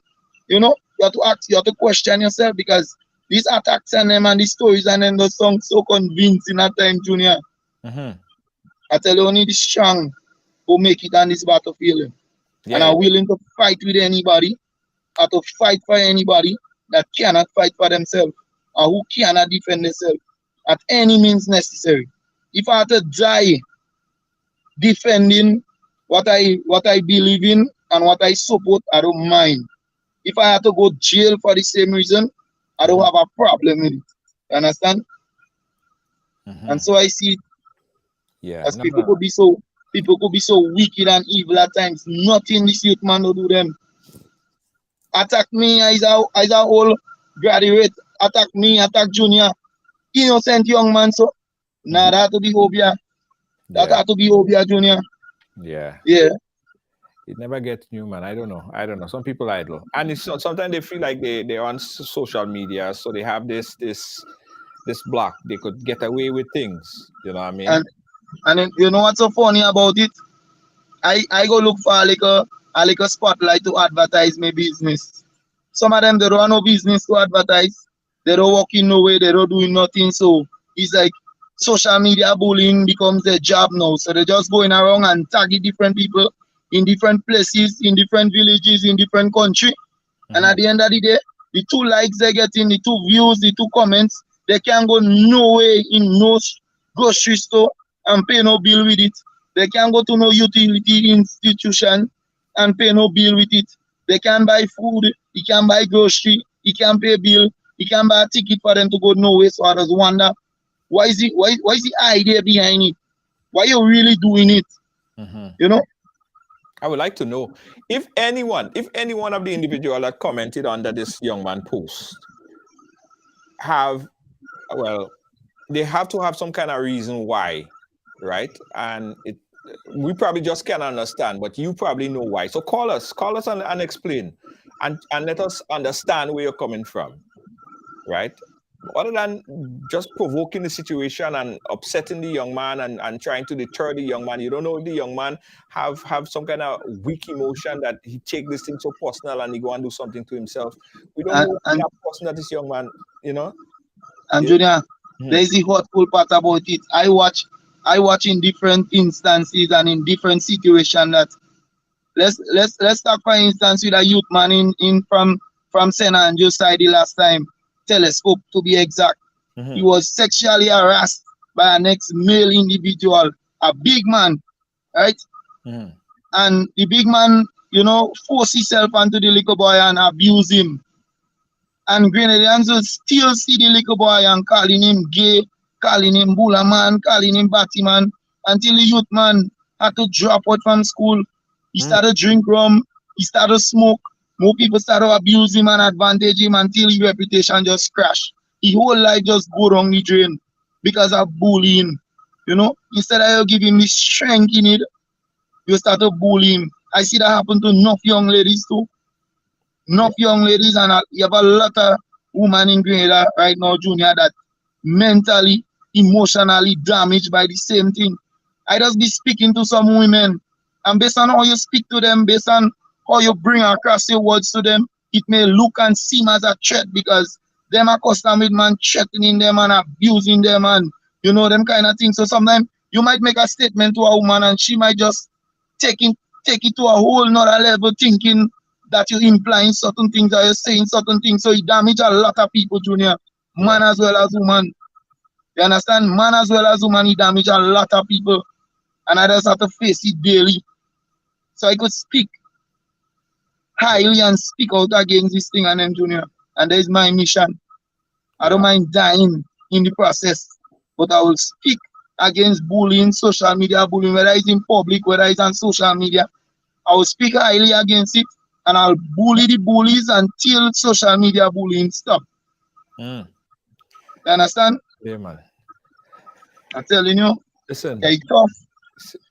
You know, you have to ask, you have to question yourself, because these attacks and them and these stories and then the songs so convincing at time, Junior. Mm-hmm. I tell you, only the strong who make it on this battlefield. And Yeah. are willing to fight with anybody, or to fight for anybody that cannot fight for themselves, or who cannot defend themselves at any means necessary. If I had to die defending what I believe in and what I support, I don't mind. If I had to go jail for the same reason, I don't have a problem with it. You understand? Mm-hmm. And so I see it Yeah. as No, no. people could be so wicked and evil at times. Nothing this youth man will do them. Attack me as a whole graduate, attack me, attack junior, innocent young man. So nah, that had to be Obia. That Yeah. had to be Obia Junior. Yeah. Yeah. It never gets new, man. I don't know. I don't know. Some people idle, and it's sometimes they feel like they're on social media, so they have this block. They could get away with things. You know what I mean? And then, you know what's so funny about it? I go look for a spotlight to advertise my business. Some of them they don't have no business to advertise. They don't work in no way, they don't do nothing. So it's like social media bullying becomes their job now. So they're just going around and tagging different people in different places, in different villages, in different country. And at the end of the day, the 2 likes they get in, the 2 views, the 2 comments, they can go no way in no grocery store and pay no bill with it. They can go to no utility institution and pay no bill with it. They can buy food, he can buy grocery, he can pay bill, he can buy a ticket for them to go nowhere. So I just wonder, why is the idea behind it? Why you really doing it? You know? I would like to know if any one of the individual that commented under this young man post have, well, they have to have some kind of reason why, right? And we probably just can't understand, but you probably know why. So call us and explain, and let us understand where you're coming from, right? Other than just provoking the situation and upsetting the young man and trying to deter the young man, you don't know if the young man have some kind of weak emotion that he take this thing so personal and he go and do something to himself. We don't know what kind And of person that this young man, you know. And Yeah. Junior, there's the hurtful part about it. I watch in different instances and in different situations that let's talk for instance with a youth man in from St. Andrews side the last time, Telescope to be exact. He was sexually harassed by an ex-male individual, a big man, right? And the big man, force himself onto the little boy and abuse him. And Grenadians will still see the little boy and calling him gay, calling him bulla man, calling him batty man, until the youth man had to drop out from school. He started drink rum, he started smoke. More people started abuse him and advantage him until his reputation just crashed. His whole life just go down the drain because of bullying. Instead of you give him the strength in it, you start to bully him. I see that happen to enough young ladies too. Enough young ladies, and you have a lot of women in Grenada right now, Junior, that mentally, emotionally damaged by the same thing. I just be speaking to some women, and based on how you speak to them, based on how you bring across your words to them, it may look and seem as a threat because them are accustomed with man threatening them and abusing them and them kind of things. So sometimes you might make a statement to a woman and she might just take it to a whole nother level, thinking that you're implying certain things or you're saying certain things. So it damage a lot of people, Junior. Man as well as woman. You understand? Man as well as woman, it damage a lot of people. And I just have to face it daily. So I could speak highly and speak out against this thing and them, Junior. And that is my mission. I don't mind dying in the process. But I will speak against bullying, social media bullying, whether it's in public, whether it's on social media. I will speak highly against it. And I'll bully the bullies until social media bullying stop. You understand? Yeah, man. I'm telling you. Listen, It's tough.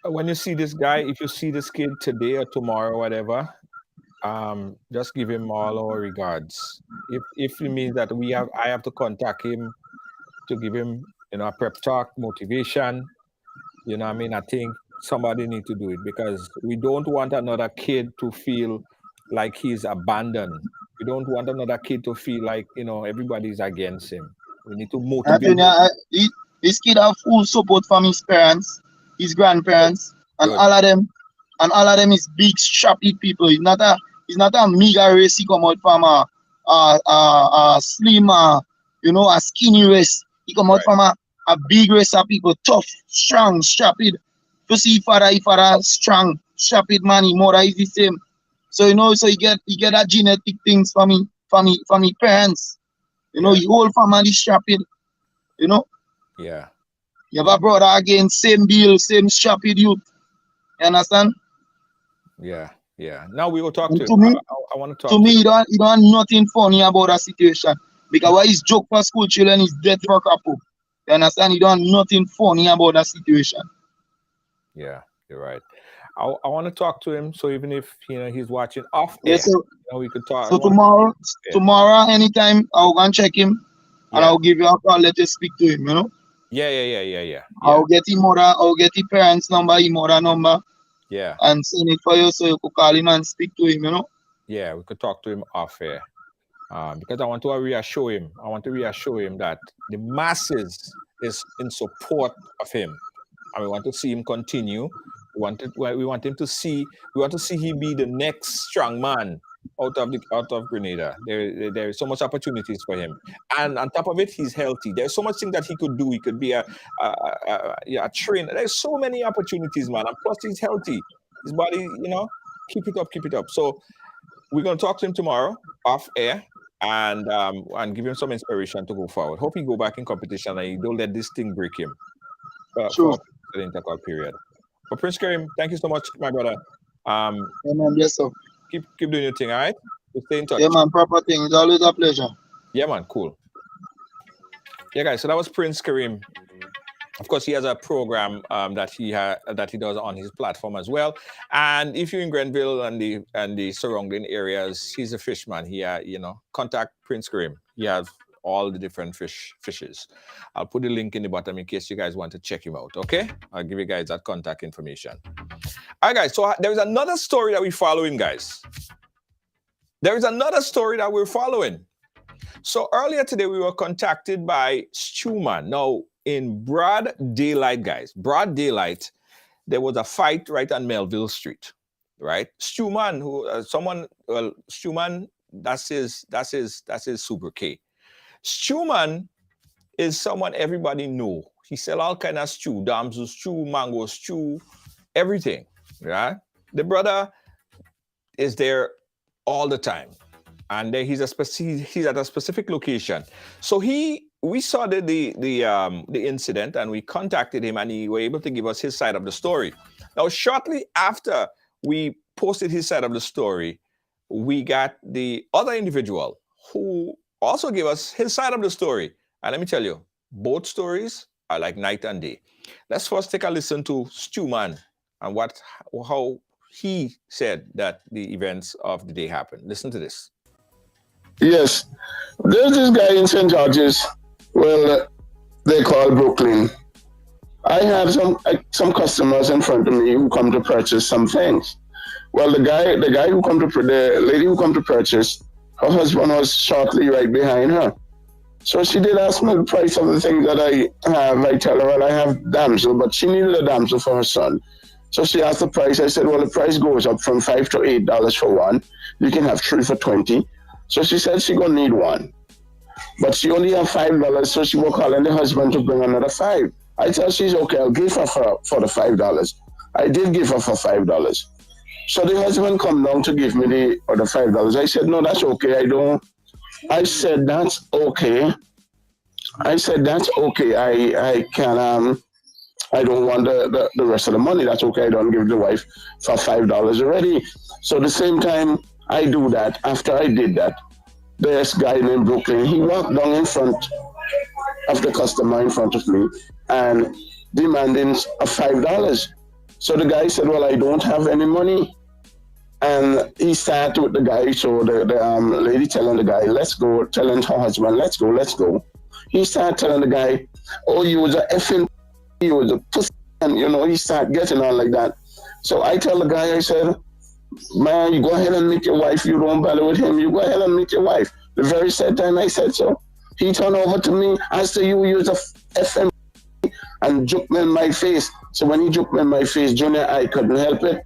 when you see this guy, if you see this kid today or tomorrow or whatever, just give him all our regards. If it means that I have to contact him to give him, a prep talk, motivation, I mean, I think somebody need to do it because we don't want another kid to feel like he's abandoned. We don't want another kid to feel like, everybody's against him. We need to I motivate think him. this kid have full support from his parents, his grandparents, and Good. all of them is big strappy people. He's not a meager race. He come out from a slim, a skinny race. He come out Right. from a big race of people, tough, strong, strappy. To see if father strong, strappy man, his mother is the same. So so he get that genetic things from me parents. Yeah. His whole family strappy. You know. Yeah. You have a brother again, same deal, same strappy youth. You understand? Yeah. Yeah. Now we will talk And to him. to me, I want to to talk to me, him. you don't have nothing funny about that situation. Because what is joke for school children is death for couple. You understand? You don't have nothing funny about that situation. Yeah. You're right. I want to talk to him. So even if he's watching off Yes, air, so we could talk. I so want to talk tomorrow, to him. tomorrow, anytime I'll go and check him and Yeah. I'll give you a call, let you speak to him. Yeah. Yeah. Yeah. Yeah. Yeah. Yeah. I'll get his parents' number, his mother number, Yeah. and send it for you so you could call him and speak to him. Yeah. We could talk to him off air. Because I want to reassure him. I want to reassure him that the masses is in support of him, and we want to see him continue. We want him to see. We want to see him be the next strong man out of Grenada. There is so much opportunities for him, and on top of it, he's healthy. There's so much thing that he could do. He could be a trainer. There's so many opportunities, man. And plus, he's healthy. His body, keep it up, keep it up. So we're going to talk to him tomorrow off air and give him some inspiration to go forward. Hope he go back in competition and he don't let this thing break him Sure. for the intercall period. But Prince Kareem, thank you so much, my brother. Yeah, man, yes, sir. Keep doing your thing, all right? We'll stay in touch. Yeah, man, proper thing. It's always a pleasure. Yeah, man, cool. Yeah, guys. So that was Prince Kareem. Of course, he has a program that he does on his platform as well. And if you're in Grenville and the surrounding areas, he's a fishman. He contact Prince Kareem. He has all the different fishes. I'll put the link in the bottom in case you guys want to check him out. Okay, I'll give you guys that contact information. All right, guys. So there is another story that we're following, guys. There is another story that we're following. So earlier today, we were contacted by Stewman. Now, in broad daylight, guys, broad daylight, there was a fight right on Melville Street, right? Stewman, Stewman, that's his super K. Stewman is someone everybody know. He sell all kind of stew, damsel stew, mango stew, everything, right? The brother is there all the time. And then he's at a specific location. So we saw the incident and we contacted him and he was able to give us his side of the story. Now, shortly after we posted his side of the story, we got the other individual who also gave us his side of the story. And let me tell you, both stories are like night and day. Let's first take a listen to Stewman and how he said that the events of the day happened. Listen to this. Yes, there's this guy in St. George's. Well, they call Brooklyn. I have some customers in front of me who come to purchase some things. Well, the lady who come to purchase, her husband was shortly right behind her. So she did ask me the price of the things that I have. I tell her, well, I have damsel, but she needed a damsel for her son. So she asked the price. I said, well, the price goes up from $5 to $8 for one. You can have 3 for $20. So she said she gonna need one, but she only have $5, so she will call in the husband to bring another 5. I tell she's okay, I'll give her for the $5. I did give her for $5. So the husband come down to give me the other $5. I said, no, that's okay. I said, that's okay. I can, I don't want the rest of the money. That's okay. I don't give the wife for $5 already. So the same time I do that, after I did that, this guy named Brooklyn, he walked down in front of the customer in front of me and demanding $5. So the guy said, well, I don't have any money. And he started with the guy, so the lady telling the guy, let's go, telling her husband, let's go, let's go. He started telling the guy, oh, you was a effing, you was a pussy, and he started getting on like that. So I tell the guy, I said, man, you go ahead and meet your wife, you don't bother with him, you go ahead and meet your wife. The very same time I said so, he turned over to me, I said, you was a effing, and juked me in my face. So when he juked me in my face, Junior, I couldn't help it.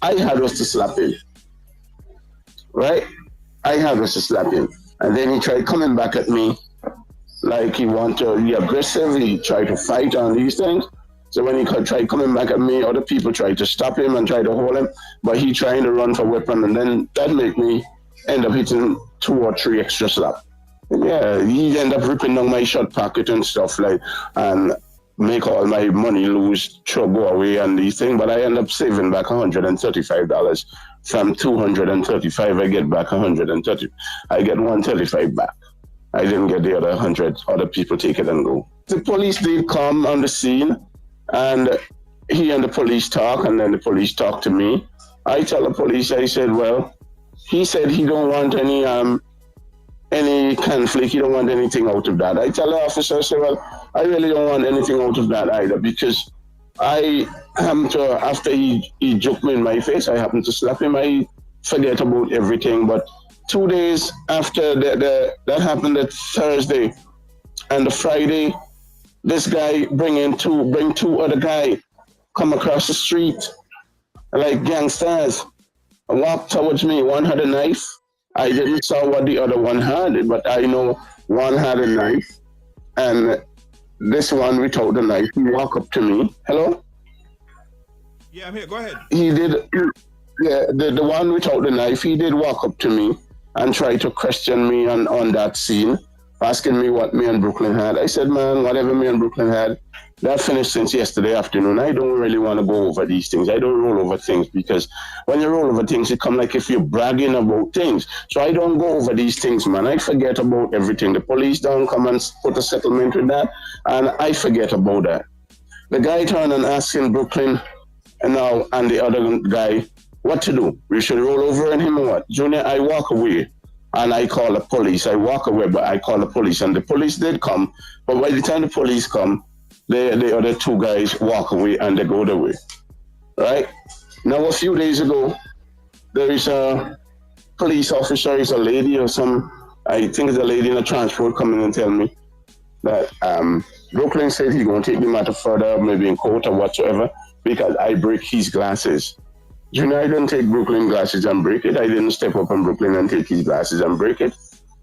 I had us to slap him, right? I had us to slap him. And then he tried coming back at me like he wanted to be aggressive. He tried to fight on these things. So when he tried coming back at me, other people tried to stop him and try to hold him, but he trying to run for weapon. And then that made me end up hitting 2 or 3 extra slaps. Yeah, he ended up ripping down my shirt pocket and stuff and make all my money lose, go away and these things, but I end up saving back $135 from $235. I get back 130. I get 135 back. I didn't get the other 100. Other people take it and go. The police did come on the scene, and he and the police talk, and then the police talk to me. I tell the police, I said, well, he said he don't want any conflict, he don't want anything out of that. I tell the officer, I say, well, I really don't want anything out of that either, because I am to, after he joked me in my face, I happened to slap him, I forget about everything. But 2 days after that happened, that Thursday and the Friday, this guy bring 2 other guys, come across the street like gangsters, walk towards me. One had a knife. I didn't saw what the other one had, but I know one had a knife, and this one without the knife, he walked up to me. Hello? Yeah, I'm here. Go ahead. He did, yeah, the one without the knife, he did walk up to me and try to question me on that scene, asking me what me and Brooklyn had. I said, man, whatever me and Brooklyn had, that finished since yesterday afternoon. I don't really want to go over these things. I don't roll over things, because when you roll over things, it come like if you're bragging about things. So I don't go over these things, man. I forget about everything. The police don't come and put a settlement with that, and I forget about that. The guy turned and asking Brooklyn and the other guy what to do. We should roll over on him or what? Junior, I walk away. And I call the police. I walk away, but I call the police. And the police did come. But by the time the police come, the other 2 guys walk away and they go their way. Right? Now, a few days ago, there is a police officer, is a lady or I think it's a lady in a transport coming and tell me that Brooklyn said he's going to take the matter further, maybe in court or whatsoever, because I break his glasses. Junior, I didn't take Brooklyn glasses and break it. I didn't step up on Brooklyn and take his glasses and break it.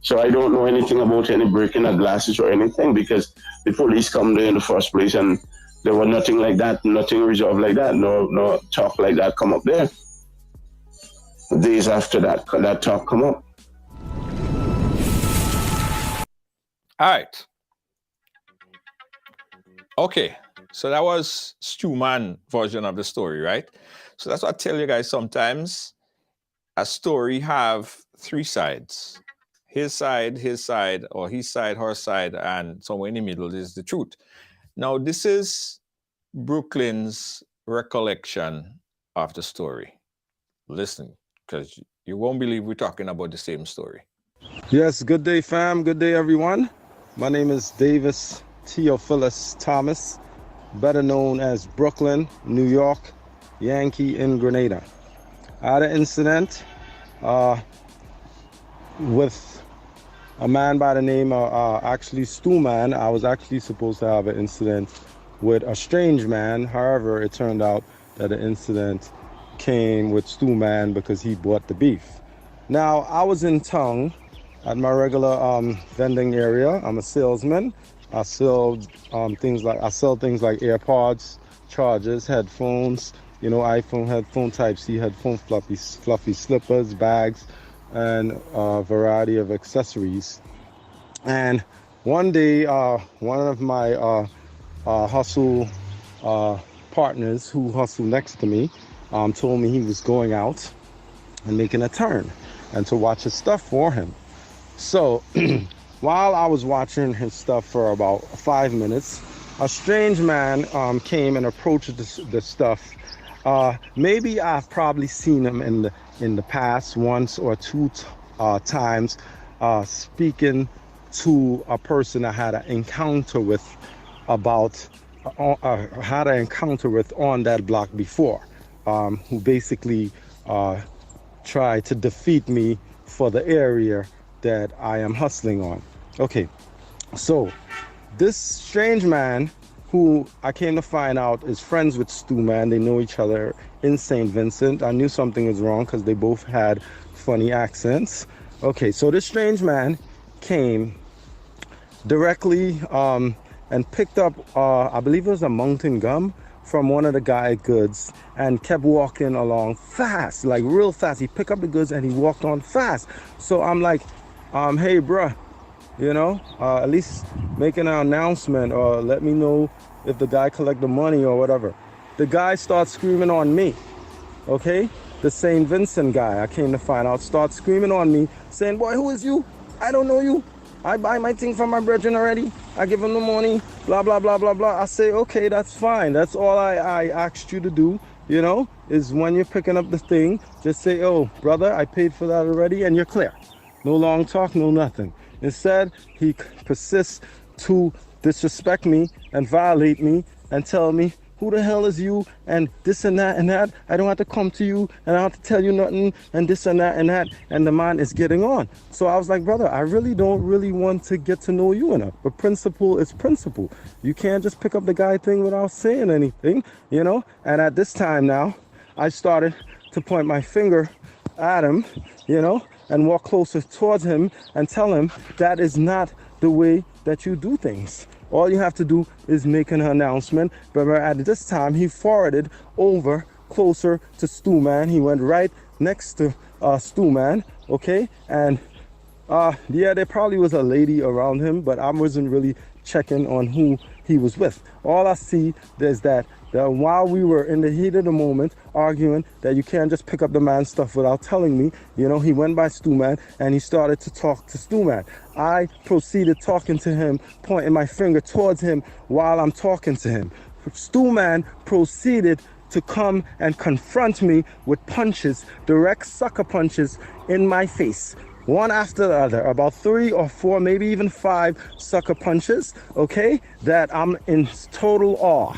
So I don't know anything about any breaking of glasses or anything, because the police come there in the first place and there was nothing like that, nothing resolved like that, no talk like that come up there. Days after that talk come up. All right. Okay. So that was Stu Man version of the story, right? So that's what I tell you guys, sometimes a story have 3 sides. His side, or his side, her side, and somewhere in the middle is the truth. Now, this is Brooklyn's recollection of the story. Listen, because you won't believe we're talking about the same story. Yes, good day, fam. Good day, everyone. My name is Davis Theophilus Thomas, better known as Brooklyn, New York, Yankee in Grenada. I had an incident with a man by the name of actually Stu Man. I was actually supposed to have an incident with a strange man. However, it turned out that the incident came with Stu Man because he bought the beef. Now, I was in town at my regular vending area. I'm a salesman. I sell things like AirPods, chargers, headphones, iPhone headphone Type-C headphone, fluffy slippers, bags, and a variety of accessories. And one day, one of my hustle partners who hustle next to me told me he was going out and making a turn and to watch his stuff for him. So while I was watching his stuff for about 5 minutes, a strange man came and approached the stuff Maybe I've probably seen him in the past once or two times, speaking to a person I had an encounter with about had an encounter with on that block before, who basically tried to defeat me for the area that I am hustling on. Okay, so this strange man, who I came to find out is friends with Stu Man. They know each other in St. Vincent. I knew something was wrong because they both had funny accents. Okay, so this strange man came directly and picked up, I believe it was a mountain gum from one of the guy goods, and kept walking along fast, like real fast. He picked up the goods and he walked on fast. So I'm like, hey, bruh, you know, at least make an announcement or let me know if the guy collect the money or whatever. The guy starts screaming on me, okay? The St. Vincent guy, I came to find out, starts screaming on me, saying, boy, who is you? I don't know you. I buy my thing from my brethren already. I give him the money, blah, blah, blah, blah, blah. I say, okay, that's fine. That's all I asked you to do, you know, is when you're picking up the thing, just say, oh, brother, I paid for that already, and you're clear. No long talk, no nothing. Instead, he persists to disrespect me and violate me and tell me, who the hell is you, and this and that and that. I don't have to come to you and I don't have to tell you nothing, and this and that and that. And the man is getting on. So I was like, brother, I really don't want to get to know you enough. But principle is principle. You can't just pick up the guy thing without saying anything, you know. And at this time now, I started to point my finger at him, you know, and walk closer towards him and tell him that is not the way that you do things. All you have to do is make an announcement. But at this time, he forwarded over closer to Stu Man. He went right next to Stu Man, okay? And yeah, there probably was a lady around him, but I wasn't really checking on who he was with. All I see is that while we were in the heat of the moment arguing that you can't just pick up the man's stuff without telling me, you know, he went by Stu Man and he started to talk to Stu Man. I proceeded talking to him, pointing my finger towards him while I'm talking to him. Stu Man proceeded to come and confront me with punches, direct sucker punches in my face. One after the other, about 3 or 4, maybe even 5 sucker punches, okay, that I'm in total awe.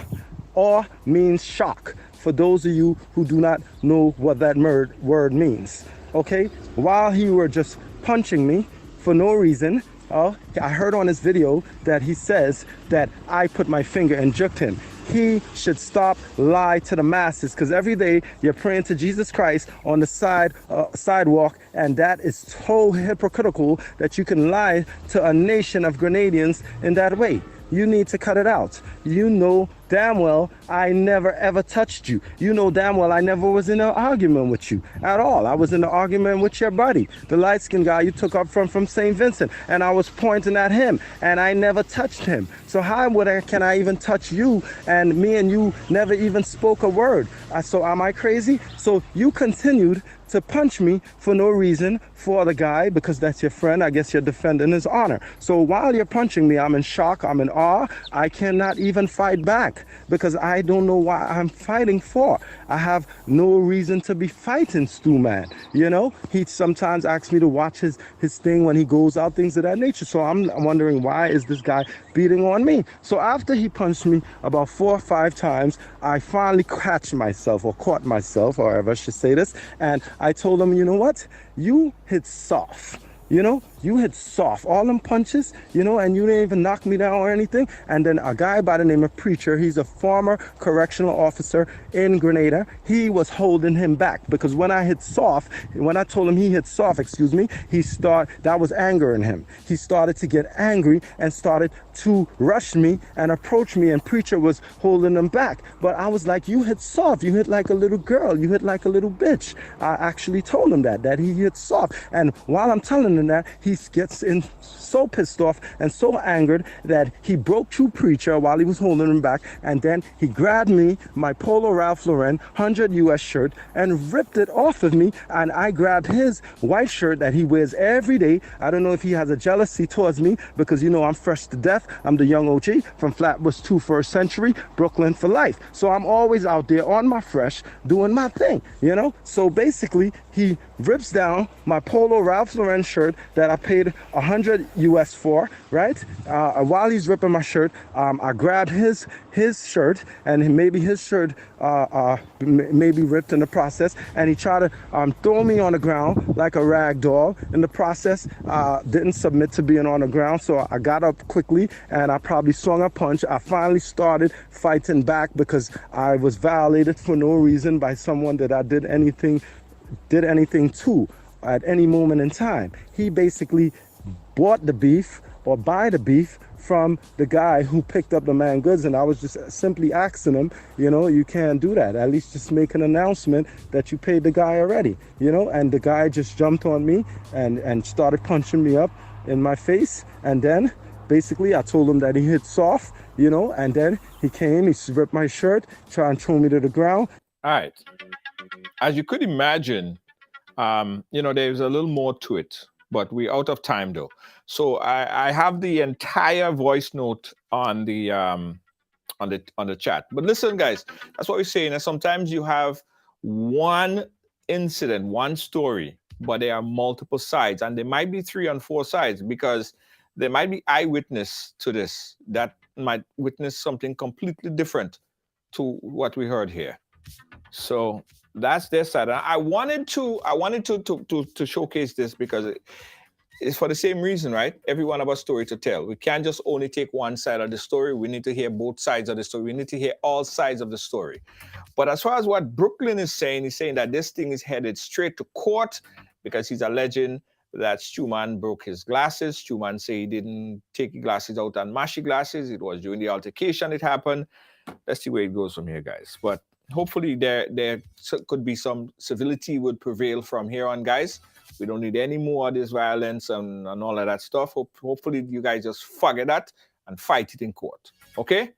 Awe means shock, for those of you who do not know what that word means, okay? While he were just punching me for no reason, I heard on his video that he says that I put my finger and juked him. He should stop lie to the masses, because every day you're praying to Jesus Christ on the sidewalk, and that is so hypocritical that you can lie to a nation of Grenadians in that way. You need to cut it out. You know damn well I never ever touched you. You know damn well I never was in an argument with you at all. I was in an argument with your buddy, the light-skinned guy you took up from St. Vincent, and I was pointing at him and I never touched him. So how can I even touch you, and me and you never even spoke a word? So am I crazy? So you continued to punch me for no reason for the guy, because that's your friend. I guess you're defending his honor. So while you're punching me, I'm in shock, I'm in awe. I cannot even fight back because I don't know why I'm fighting for. I have no reason to be fighting Stu Man. You know, he sometimes asks me to watch his thing when he goes out, things of that nature. So I'm wondering, why is this guy beating on me? So after he punched me about 4 or 5 times, I finally caught myself, or however I should say this, and I told him, you know what? You hit soft. You know, you hit soft. All them punches, you know, and you didn't even knock me down or anything. And then a guy by the name of Preacher, he's a former correctional officer in Grenada. He was holding him back because when I told him he hit soft, that was anger in him. He started to get angry and started to rush me and approach me, and Preacher was holding him back. But I was like, you hit soft. You hit like a little girl. You hit like a little bitch. I actually told him that he hit soft. And while I'm telling him that, he he gets in so pissed off and so angered that he broke True Preacher while he was holding him back, and then he grabbed me, my Polo Ralph Lauren 100 US shirt, and ripped it off of me, and I grabbed his white shirt that he wears every day. I don't know if he has a jealousy towards me because, you know, I'm fresh to death. I'm the young OG from Flatbush 2 First Century, Brooklyn for life. So I'm always out there on my fresh doing my thing, you know? So basically, he rips down my Polo Ralph Lauren shirt that I paid 100 US for, right? While he's ripping my shirt, I grab his shirt, and maybe his shirt maybe ripped in the process, and he tried to throw me on the ground like a rag doll. In the process, didn't submit to being on the ground, so I got up quickly and I probably swung a punch. I finally started fighting back because I was violated for no reason by someone that I did anything to at any moment in time. He basically bought the beef or buy the beef from the guy who picked up the man goods, and I was just simply asking him, you know, you can't do that. At least just make an announcement that you paid the guy already, you know. And the guy just jumped on me and started punching me up in my face, and then basically I told him that he hit soft, you know, and then he came, he ripped my shirt, tried and throw me to the ground. All right. As you could imagine, you know, there's a little more to it, but we're out of time though. So I have the entire voice note on the chat. But listen, guys, that's what we're saying. And sometimes you have one incident, one story, but there are multiple sides, and there might be 3 and 4 sides because there might be eyewitness to this that might witness something completely different to what we heard here. So that's their side. I wanted to showcase this because it's for the same reason, right? Every one of us story to tell. We can't just only take one side of the story. We need to hear both sides of the story. We need to hear all sides of the story. But as far as what Brooklyn is saying, he's saying that this thing is headed straight to court because he's alleging that Stuman broke his glasses. Stuman say he didn't take the glasses out and mash the glasses. It was during the altercation it happened. Let's see where it goes from here, guys. But hopefully there could be some civility would prevail from here on, guys. We don't need any more of this violence and all of that stuff. Hopefully you guys just forget that and fight it in court. Okay?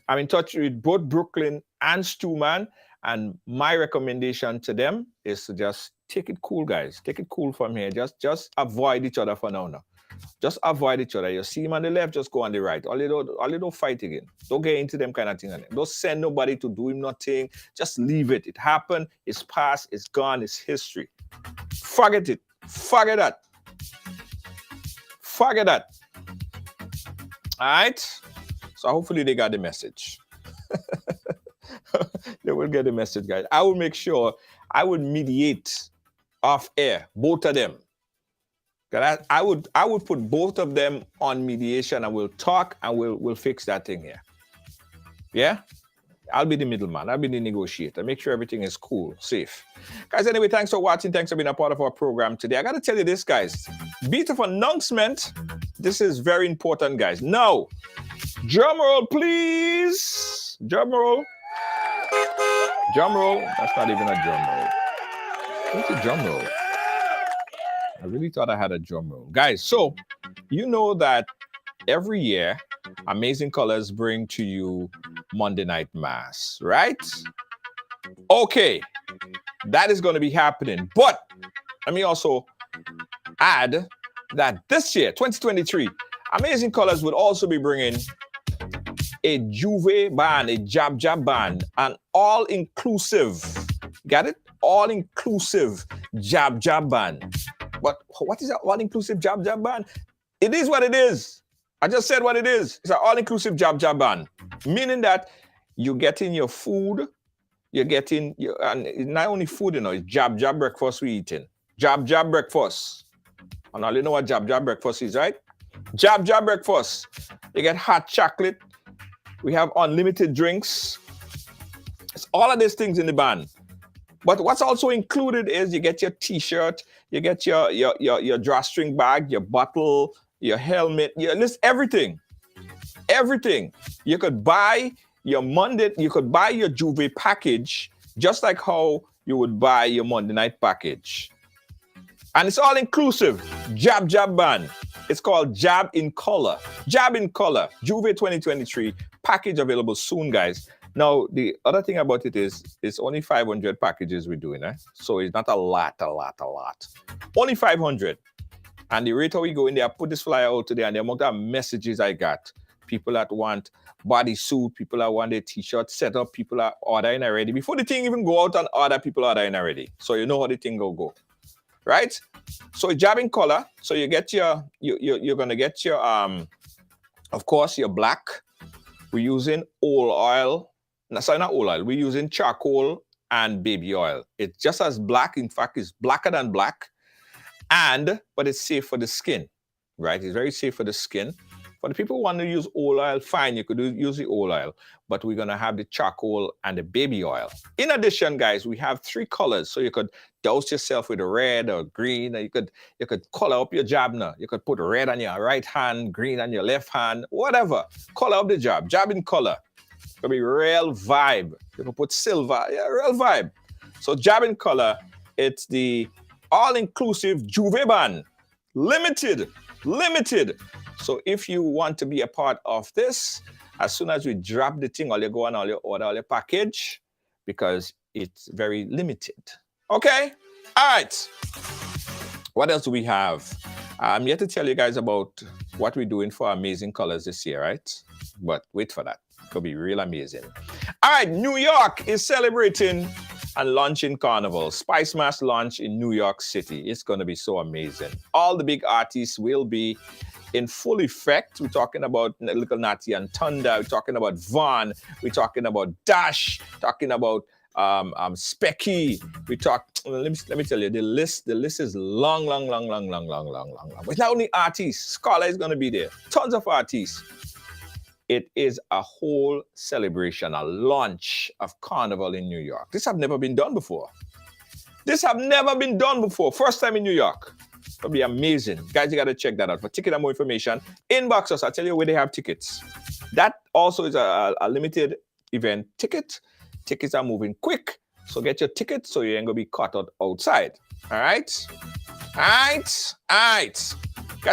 I'm in touch with both Brooklyn and Stuman, and my recommendation to them is to just take it cool, guys. Take it cool from here. Just avoid each other for now. Just avoid each other. You see him on the left, just go on the right. All you don't fight again. Don't get into them kind of thing. Don't send nobody to do him nothing. Just leave it. It happened. It's past. It's gone. It's history. Forget it. Forget that. Forget that. All right? So hopefully they got the message. They will get the message, guys. I will make sure I would mediate off air, both of them. I would put both of them on mediation, and we'll talk and we'll fix that thing here. Yeah? I'll be the middleman. I'll be the negotiator. Make sure everything is cool, safe. Guys, anyway, thanks for watching. Thanks for being a part of our program today. I got to tell you this, guys. Bit of announcement. This is very important, guys. Now, drum roll, please. Drum roll. Drum roll. That's not even a drum roll. What's a drum roll? I really thought I had a drum roll. Guys, so you know that every year, Amazing Colors bring to you Monday Night Mass, right? Okay, that is going to be happening. But let me also add that this year, 2023, Amazing Colors would also be bringing a Juve band, a Jab Jab band, an all-inclusive, got it? All-inclusive Jab Jab band. But what is an all-inclusive Jab Jab band? It is what it is. I just said what it is. It's an all-inclusive Jab Jab band, meaning that you're getting your food, you're getting, and not only food, you know, it's Jab Jab breakfast we're eating. Jab Jab breakfast. And all you know what Jab Jab breakfast is, right? Jab Jab breakfast. You get hot chocolate. We have unlimited drinks. It's all of these things in the band. But what's also included is you get your t-shirt, you get your drawstring bag, your bottle, your helmet, your list, everything. Everything. You could buy your Juve package just like how you would buy your Monday night package. And it's all inclusive. Jab band. It's called Jab in Color. Jab in Color. Juve 2023. Package available soon, guys. Now, the other thing about it is it's only 500 packages we're doing. So it's not a lot. Only 500. And the rate how we go in there, I put this flyer out today, and the amount of messages I got. People that want bodysuit, people that want a t-shirt set up, people are ordering already. Before the thing even go out and order, people are ordering already. So you know how the thing go. Right? So Jab in Color. So you get you're gonna get your of course your black. We're using oil oil. No, sorry, not oil oil. We're using charcoal and baby oil. It's just as black. In fact, it's blacker than black. But it's safe for the skin. Right? It's very safe for the skin. For the people who want to use oil oil, fine, you could use the oil oil, but we're going to have the charcoal and the baby oil. In addition, guys, we have 3 colors. So you could douse yourself with red or green, or you could color up your jab now. You could put red on your right hand, green on your left hand, whatever. Color up the jab. Jab in color. It's going to be real vibe. You can put silver. Yeah, real vibe. So Jab in Color, it's the all-inclusive Juve band. Limited. So if you want to be a part of this, as soon as we drop the thing, all you go and all you order all your package, because it's very limited. Okay? All right. What else do we have? I'm yet to tell you guys about what we're doing for Amazing Colors this year, right? But wait for that. It'll be real amazing. All right, New York is celebrating and launching Carnival. Spice Mass launch in New York City. It's going to be so amazing. All the big artists will be in full effect. We're talking about Little Natty and Thunder. We're talking about Vaughn. We're talking about Dash. Talking about Specky. Let me tell you, the list is long. But not only artists. Scholar is going to be there. Tons of artists. It is a whole celebration, a launch of Carnival in New York. This have never been done before. First time in New York. It'll be amazing. Guys, you got to check that out. For ticket and more information, inbox us. I'll tell you where they have tickets. That also is a limited event ticket. Tickets are moving quick. So get your tickets so you ain't going to be caught out outside. All right? Guys,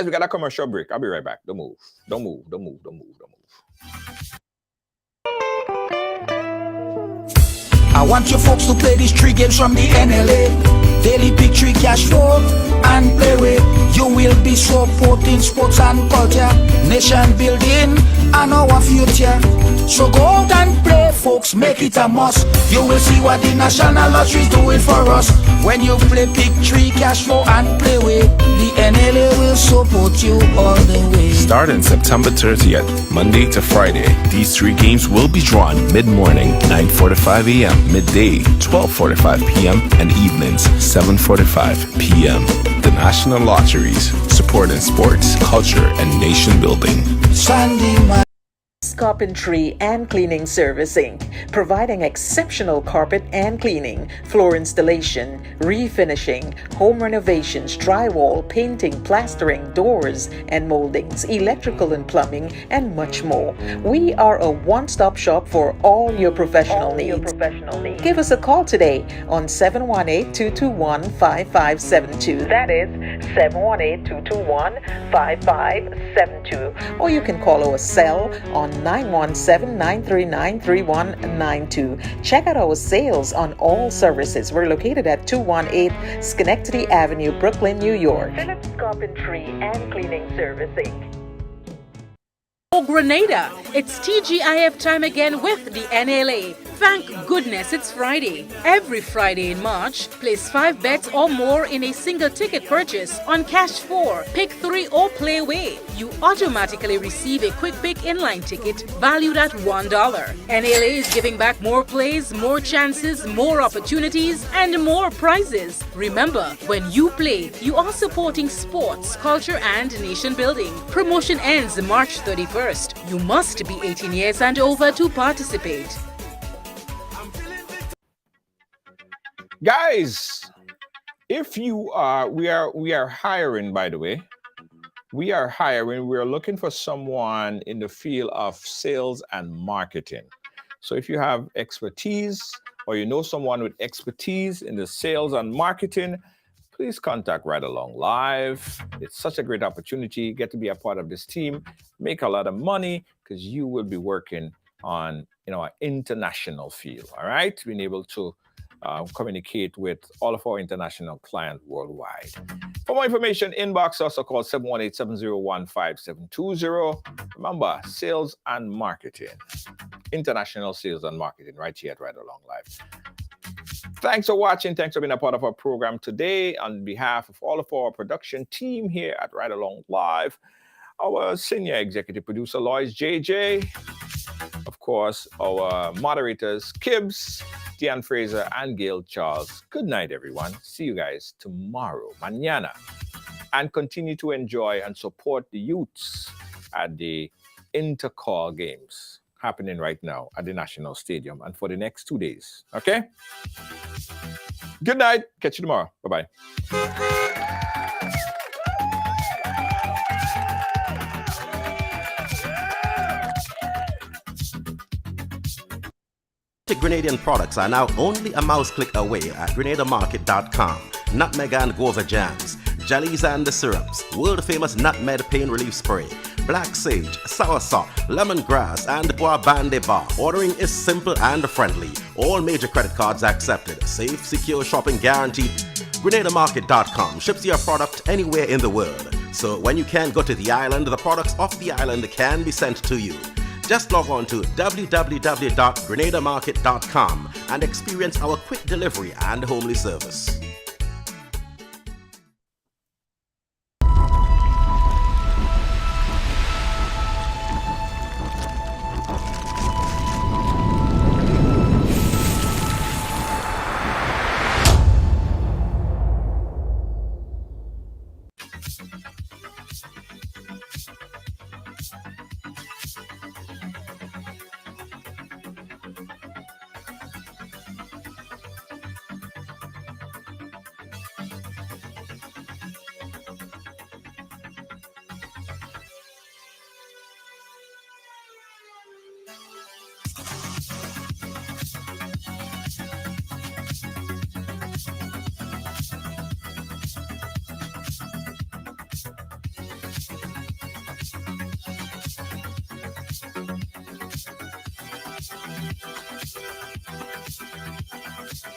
we got a commercial break. I'll be right back. Don't move. I want you folks to play these 3 games from the NLA. Daily pick 3 cash flow and play with. You will be supporting sports and culture, nation building and our future. So go out and play, folks, make it a must. You will see what the National Lottery is doing for us. When you play pick 3 cash flow and play with, the NLA will support you all the way. Starting September 30th, Monday to Friday, these 3 games will be drawn mid-morning, 9:45 a.m., midday, 12:45 p.m., and evenings, 7:45 p.m. The National Lotteries, supporting sports, culture, and nation building. Sandy, Carpentry and Cleaning Service Inc., providing exceptional carpet and cleaning, floor installation, refinishing, home renovations, drywall, painting, plastering, doors and moldings, electrical and plumbing, and much more. We are a one-stop shop for all your professional needs. Give us a call today on 718-221-5572. That is 718-221-5572. Or you can call our cell on 917-939-3192. Check out our sales on all services. We're located at 218 Schenectady Avenue, Brooklyn, New York. Phillips Carpentry and Cleaning Service Inc. Oh, Grenada! It's TGIF time again with the NLA. Thank goodness it's Friday. Every Friday in March, place 5 bets or more in a single ticket purchase on Cash 4, Pick 3 or Play Away. You automatically receive a Quick Pick inline ticket valued at $1. NLA is giving back more plays, more chances, more opportunities, and more prizes. Remember, when you play, you are supporting sports, culture, and nation building. Promotion ends March 31st. You must be 18 years and over to participate. Guys, if you are, we are hiring, by the way. We are hiring. We are looking for someone in the field of sales and marketing. So if you have expertise or you know someone with expertise in the sales and marketing, please contact Ride Along Live. It's such a great opportunity. Get to be a part of this team, make a lot of money because you will be working on an international field. All right, being able to communicate with all of our international clients worldwide. For more information, inbox us or call 718-701-5720. Remember, sales and marketing, international sales and marketing, right here at Ride Along Live. Thanks for watching. Thanks for being a part of our program today. On behalf of all of our production team here at Ride Along Live, our senior executive producer, Lois JJ, of course, our moderators, Kibbs, Deanne Fraser, and Gail Charles. Good night, everyone. See you guys tomorrow, mañana. And continue to enjoy and support the youths at the Intercall Games happening right now at the National Stadium and for the next 2 days. Okay? Good night. Catch you tomorrow. Bye-bye. Grenadian products are now only a mouse click away at grenadamarket.com. Nutmeg and guava jams, jellies and the syrups, world famous nutmeg pain relief spray, black sage, soursop, lemongrass, and bois bande bar. Ordering is simple and friendly. All major credit cards accepted. Safe, secure shopping guaranteed. grenadamarket.com ships your product anywhere in the world. So when you can't go to the island, the products off the island can be sent to you. Just log on to www.grenadamarket.com and experience our quick delivery and homely service.